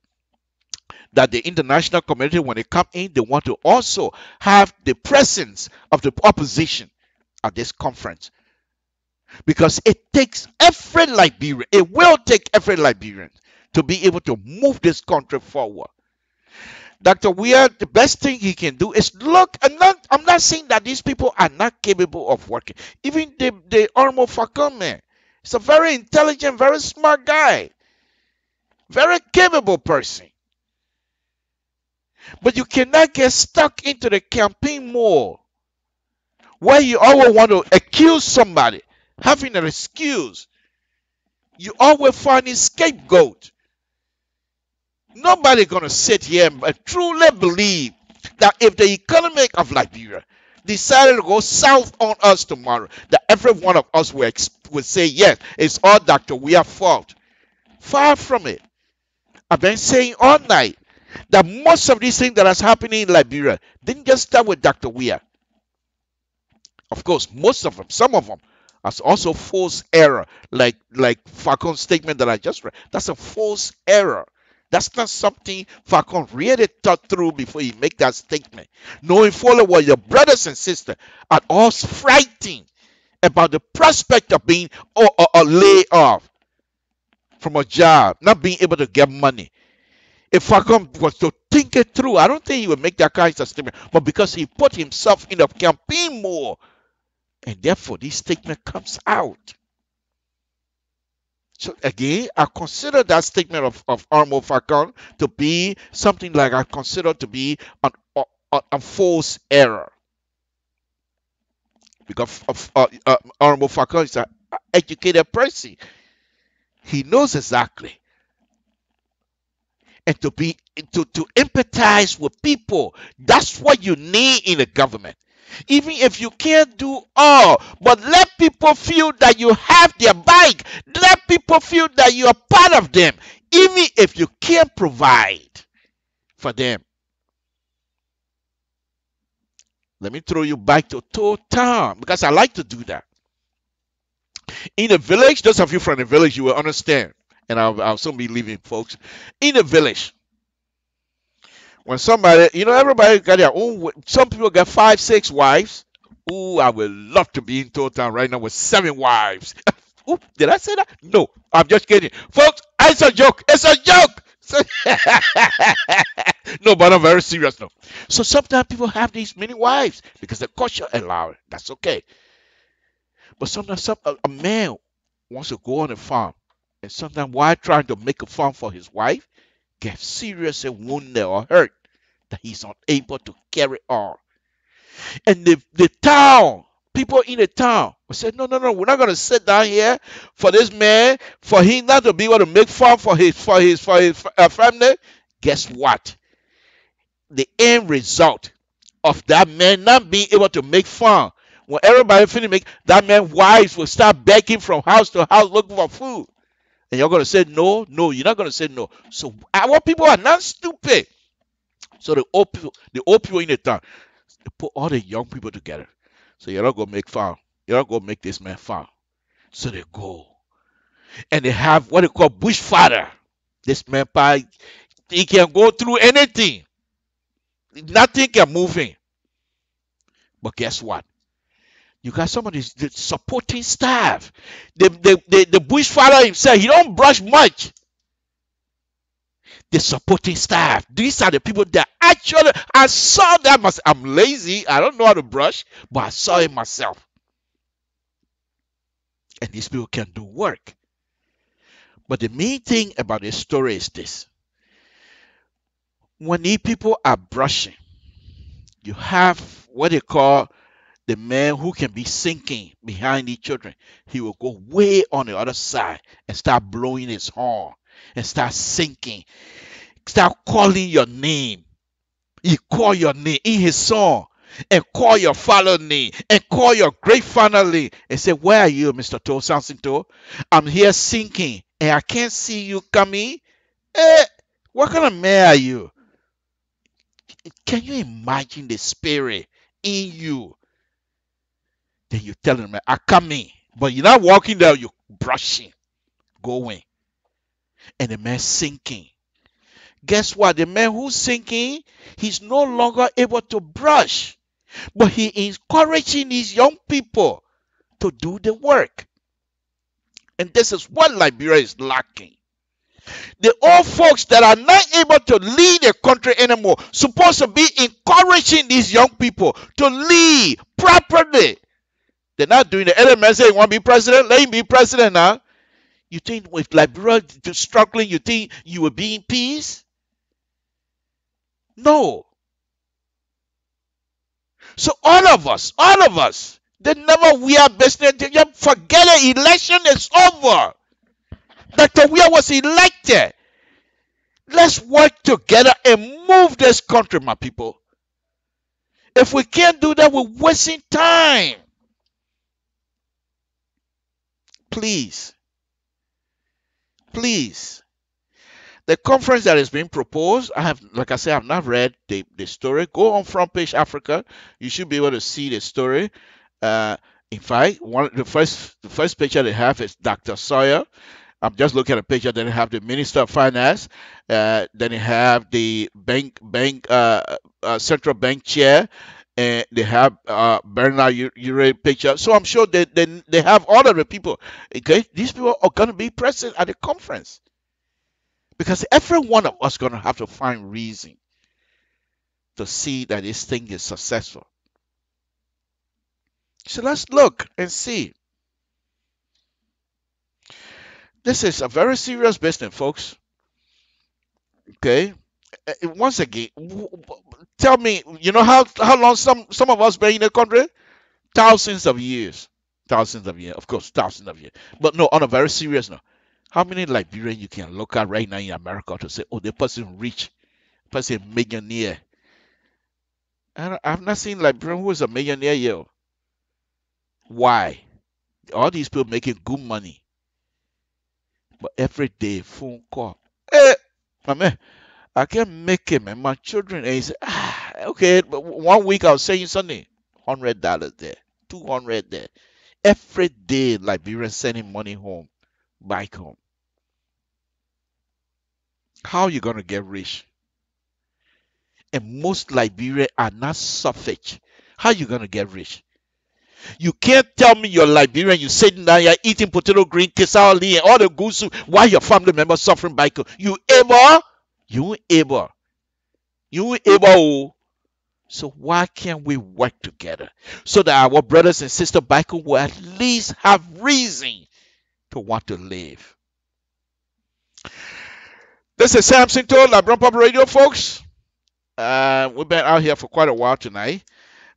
that the international community, when they come in, they want to also have the presence of the opposition at this conference. Because it takes every Liberian, it will take every Liberian to be able to move this country forward. Dr. Weah, the best thing he can do is look, I'm not saying that these people are not capable of working. Even the Ormo Fakon man, he's a very intelligent, very smart guy, very capable person. But you cannot get stuck into the campaign mode where you always want to accuse somebody, having an excuse. You always find a scapegoat. Nobody gonna sit here and truly believe that if the economy of Liberia decided to go south on us tomorrow, that every one of us would say, yes, it's all Dr. Weah's fault. Far from it. I've been saying all night that most of these things that is happening in Liberia didn't just start with Dr. Weah. Of course, most of them, some of them, are also false error, like Fakon's statement that I just read. That's a false error. That's not something Fakon really thought through before he make that statement. Knowing fully well your brothers and sisters are all frightened about the prospect of being laid off from a job, not being able to get money. If Fakon was to think it through, I don't think he would make that kind of statement. But because he put himself in the campaign more, and therefore this statement comes out. So again, I consider that statement of Ormo Fakon to be something like I consider to be a false error. Because Ormo Fakon is an educated person. He knows exactly. And to empathize with people, that's what you need in a government. Even if you can't do all, but let people feel that you have their back. Let people feel that you are part of them, even if you can't provide for them. Let me throw you back to town, because I like to do that. In a village, those of you from the village, you will understand. And I'll soon be leaving, folks. In a village, when somebody, everybody got their own, some people got 5, 6 wives. Ooh, I would love to be in town right now with 7 wives. Ooh, did I say that? No, I'm just kidding. Folks, it's a joke. It's a joke. No, but I'm very serious now. So sometimes people have these many wives because the culture allows it. That's okay. But sometimes a man wants to go on a farm. And sometimes while trying to make a farm for his wife, gets seriously wounded or hurt that he's unable to carry on. And the town, people in the town will say, no, we're not going to sit down here for this man, for him not to be able to make farm for his family. Guess what? The end result of that man not being able to make farm, when everybody finish make, that man's wives will start begging from house to house looking for food. And you're going to say no, you're not going to say no. So our people are not stupid. So the old people in the town, they put all the young people together. So you're not going to make farm. You're not going to make this man farm. So they go. And they have what they call bush father. This man, he can go through anything. Nothing can move him. But guess what? You got some of the supporting staff. The bush father himself, he don't brush much. The supporting staff, these are the people that actually, I saw that myself. I'm lazy, I don't know how to brush, but I saw it myself. And these people can do work. But the main thing about this story is this. When these people are brushing, you have what they call the man who can be sinking behind the children. He will go way on the other side and start blowing his horn and start sinking, start calling your name. He call your name in his song and call your father name and call your great father name and say, where are you, Mr. Toe, Samson Toe? I'm here sinking and I can't see you coming. What kind of man are you? Can you imagine the spirit in you? Then you tell him, I come in. But you're not walking there, you're brushing, going. And the man sinking. Guess what? The man who's sinking, he's no longer able to brush. But he is encouraging these young people to do the work. And this is what Liberia is lacking. The old folks that are not able to lead the country anymore, supposed to be encouraging these young people to lead properly. They're not doing it. Any man say, you want to be president? Let him be president now. You think with Liberia struggling, you think you will be in peace? No. So all of us, they never wear business. They just forget it. Election is over. Dr. Weir was elected. Let's work together and move this country, my people. If we can't do that, we're wasting time. Please. Please. The conference that is being proposed, like I said, I've not read the story. Go on Front Page Africa. You should be able to see the story. In fact, the first picture they have is Dr. Sawyer. I'm just looking at a picture. Then they have the Minister of Finance. Then they have the central bank chair. And they have Bernard Ure picture. So I'm sure they have all of the people. Okay, these people are going to be present at the conference. Because every one of us is going to have to find reason to see that this thing is successful. So let's look and see. This is a very serious business, folks. Okay. Once again, tell me, you know how long some of us been in the country? Thousands of years. Of course, thousands of years. But no, on a very serious note. How many Liberians you can look at right now in America to say, oh, the person rich, person millionaire? And I've not seen Liberian who is a millionaire yet. Why? All these people making good money. But every day, phone call. Hey, man, I can make it, man. My children, and he said, okay, but 1 week I was saying something. $100 there, $200 there. Every day, Liberians sending money home, back home. How are you going to get rich? And most Liberians are not suffrage. How are you going to get rich? You can't tell me you're Liberian, you're sitting down, you're eating potato green, kesali, and all the good soup, while your family members suffering back home. You able. So why can't we work together so that our brothers and sisters back home will at least have reason to want to live? This is Samson Toe, LIBERIA Pub Radio, folks. We've been out here for quite a while tonight.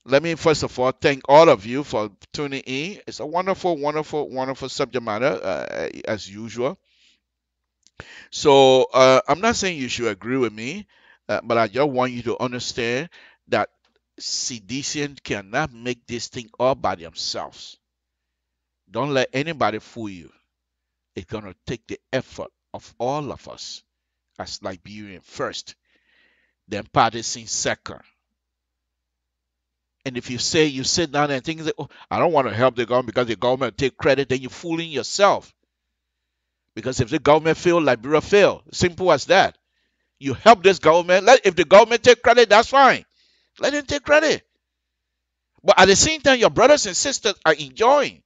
Let me first of all thank all of you for tuning in. It's a wonderful, wonderful, wonderful subject matter, as usual. So I'm not saying you should agree with me, but I just want you to understand that CDCN cannot make this thing all by themselves. Don't let anybody fool you. It's going to take the effort of all of us as Liberian first, then partisan second. And if you say, you sit down and think, oh, I don't want to help the government because the government take credit, then you're fooling yourself. Because if the government fail, Liberia fail. Simple as that. You help this government. If the government take credit, that's fine. Let them take credit. But at the same time, your brothers and sisters are enjoying.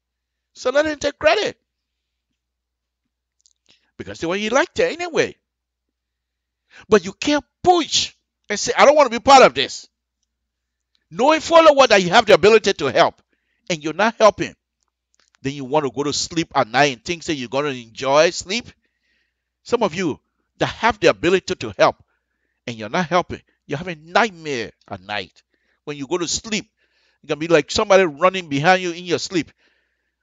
So let them take credit. Because they were elected anyway. But you can't push and say, I don't want to be part of this. Knowing full well that you have the ability to help and you're not helping, then you want to go to sleep at night and think that you're going to enjoy sleep. Some of you that have the ability to help and you're not helping. You're having nightmare at night. When you go to sleep, it can be like somebody running behind you in your sleep.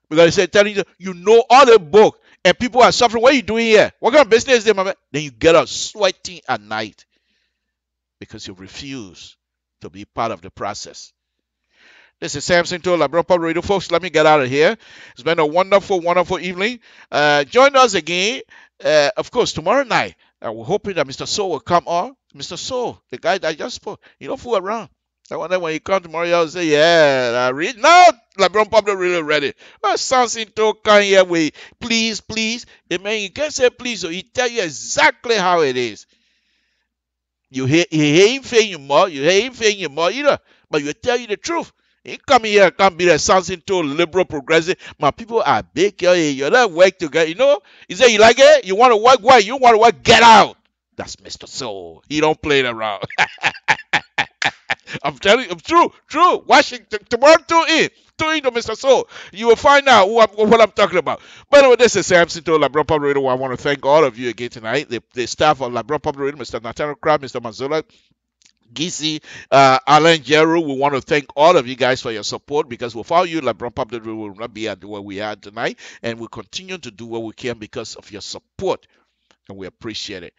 Because they say, telling you, you know all the book, and people are suffering. What are you doing here? What kind of business is this, my man? Then you get up sweating at night because you refuse to be part of the process. This is Samson to LIBERIA Public Radio. Folks, let me get out of here. It's been a wonderful, wonderful evening. Join us again, of course, tomorrow night. We're hoping that Mr. So will come on. Mr. So, the guy that I just spoke, you don't fool around. I wonder when you come tomorrow, you'll say, yeah, I read. Now, LIBERIA Public Radio ready. Well, Samson to come here with, please, please. Amen. You can't say please, so he tell you exactly how it is. You hear him saying you more, you hear him saying you more, either, but you tell you the truth. He come here, can't be the Samson to liberal progressive. My people are big. You're not work together. You know, he said, you like it? You want to work? Why? You want to work? Get out. That's Mr. Soul. He don't play it around. I'm telling you, true. Washington, tomorrow, tune in to Mr. Soul. You will find out what I'm talking about. But anyway, this is Samson to LIBERIA Public Radio. I want to thank all of you again tonight. The staff of LIBERIA Public Radio, Mr. Nathaniel Crab, Mr. Mazola, Gisi, Alan Jero, we want to thank all of you guys for your support, because without you, LIBERIA Public Radio will not be at where we are tonight, and we'll continue to do what we can because of your support, and we appreciate it.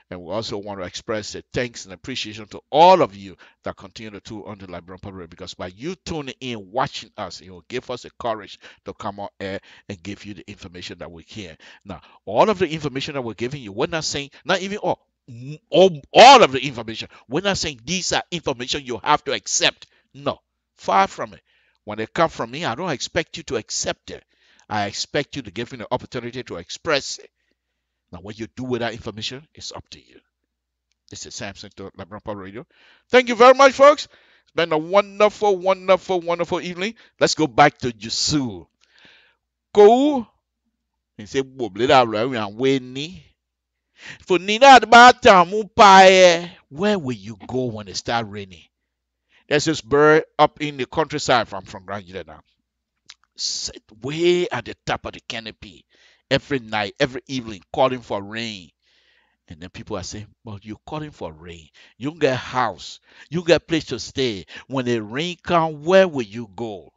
And we also want to express a thanks and appreciation to all of you that continue to tune on the LIBERIA Public Radio, because by you tuning in, watching us, it will give us the courage to come on air and give you the information that we can. Now, all of the information that we're giving you, we're not saying, not even all of the information. We're not saying these are information you have to accept. No, far from it. When they come from me, I don't expect you to accept it. I expect you to give me the opportunity to express it. Now, what you do with that information is up to you. This is Samson to LIBERIA Public Radio. Thank you very much, folks. It's been a wonderful, wonderful, wonderful evening. Let's go back to Yusu. Go. He said, for Nina where will you go when it starts raining? There's this bird up in the countryside from Grand now. Sit way at the top of the canopy every night, every evening, calling for rain. And then people are saying, well, you're calling for rain. You get a house. You get a place to stay. When the rain comes, where will you go?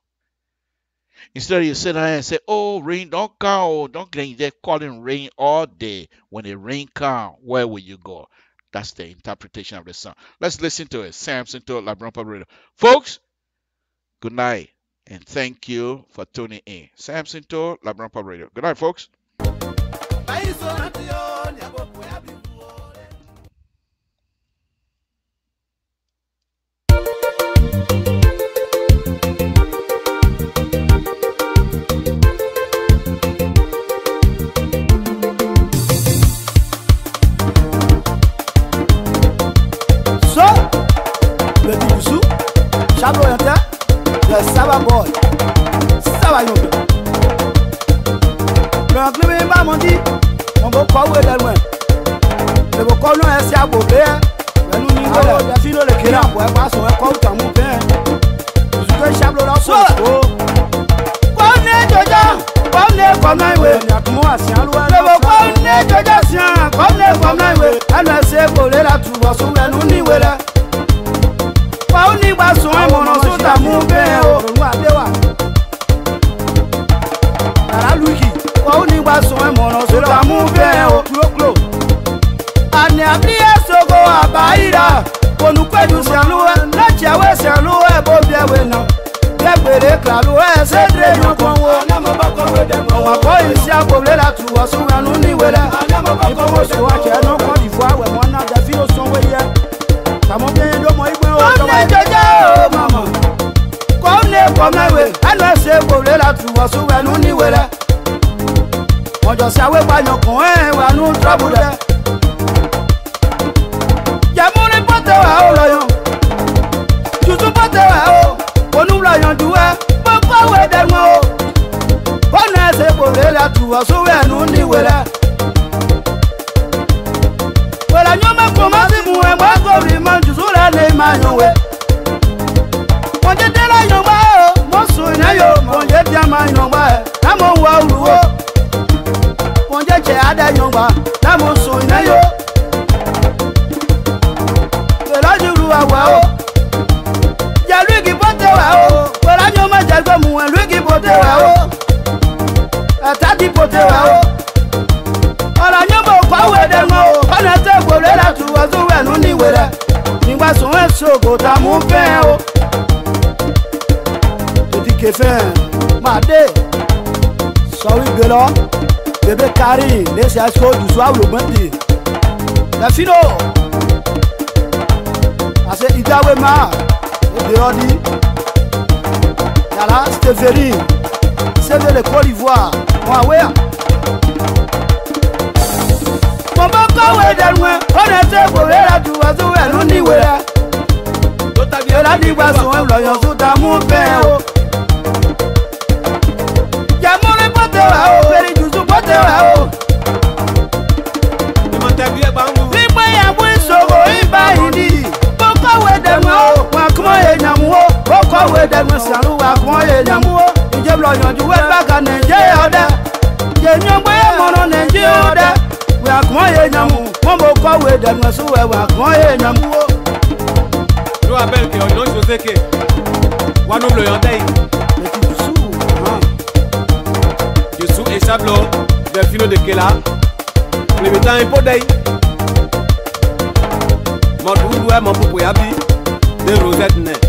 Instead, you sit there and say, oh, rain, don't come. Oh, don't get there calling rain all day. When the rain comes, where will you go? That's the interpretation of the song. Let's listen to it. Samson to LIBERIA Public Radio. Folks, good night. And thank you for tuning in. Samson to LIBERIA Public Radio. Good night, folks. The Saba boy, Saba young. Le club va mon dit, on va pas où elle loin. Le bocon non est à Bobé. Le nous n'y va pas. Fino le kira pour pas son compte à mon père. Je te chablo la sauce. Bonne Joja, bonne comme la way. Moi si en loin. Le bocon ne Joja sien, comme la way. Elle se voler la trouva sous elle nous n'y va là. Oni gba sun emono so ta mu be o wa dewa ara luki oni gba sun emono so ta mu be o klo ani abi esogo abaira onu peju se aluwe na chawe se aluwe bo bi ewe na legbere klalu e se dre yo kon wo na mo ba ko we de mo wa ko isi agbole la tu wo sun anu ni we la ibo mo so wa ke no ko di fo awe mo na da fi o son we ye tamo bien do mo igbe o Joja mama come my way and I say go le la tu wo so we nu ni we la won jo se awe pa yan kun wa nu trouble de ya mo ni pote wa o lo yan tutu pote wa o onu lo yan duwe mo ko we de mo o na se go le la tu wo so we nu ni we la wala nyoma ko ma si mu e ma go ri man ju so la le ma yan we Monje de la yoma o, mo su ina yo, monje dia ma yoma, na mo wa uluwo. Monje che ada yoma, na mo su ina yo. ta mú fẹ́ o. Tòtí kẹfẹ́ màdé sọ̀rí gbé lọ bébé kárí lẹ́sẹ̀ àṣọ jùsọ̀ àwòlùmọ́tì lẹ́fínò àṣẹ ìdáwé máa èdè ọdí yàrá stéphanie sẹ́fẹ̀ lè Côte d'Ivoire wọn àwẹ́ à. mo bá kọ́wé dẹnu ẹ̀ ó lè ṣe ìwòrẹ́ rẹ̀ ju ẹ̀sùn ẹ̀lú níwèé rẹ̀ yóò láti gbà sùn ẹ̀ lọ́yọ̀ tó ta mú bẹ́ẹ̀ o. jàmúrí pọ́tẹ́ wà ó fèrè jùsù pọ́tẹ́ wà ó. nígbà yàgò ìṣòro ìbá ìdí mo kọ́wé dẹnu ẹ̀ wọn kọ́ èèyàn mú o mo kọ́wé dẹnu ẹ̀ sàrú wà kọ́ èèyàn mú o. ìjẹ́bù lọ́yọ̀jú wẹ́ bàgà nàìjíríà ọ̀dẹ́ yẹ̀nyẹ́ gbé mọ́nà nàìjíríà ọ̀dẹ́ wẹ́ kọ́ èèyàn mú mo kọ́wé dẹnu ẹ̀ sùn wẹ́ kọ́ èèyàn mú o. Je rappelle que non José que Wanou le yandei. Dessous et Sablo, Delphino de Kela. Le mettant un pot d'œil. Mon doudou est mon poupou yabi. De Rosette Net.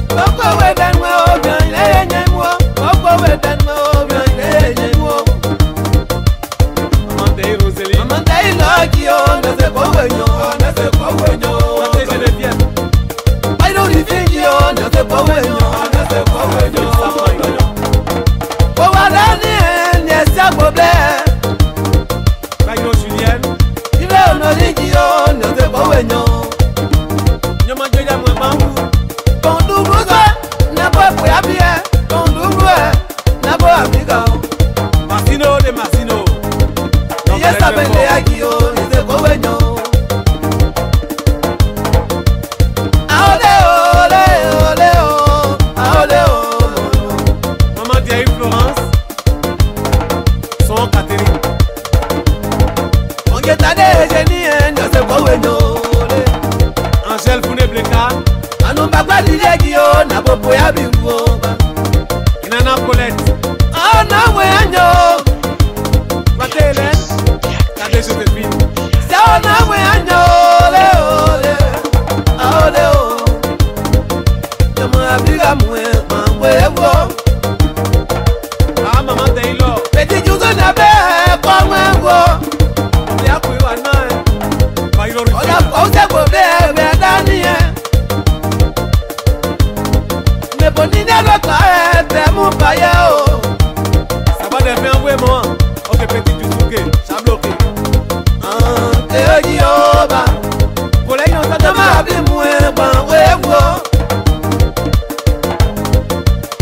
Pourquoi vous êtes moi au bien, il est moi. Pourquoi vous êtes moi au bien, il est moi. Maman Day Rosélie. Maman Day Logio, ne sais pas où est.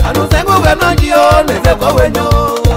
Anu sengu we manjio, ne se kowe nyo.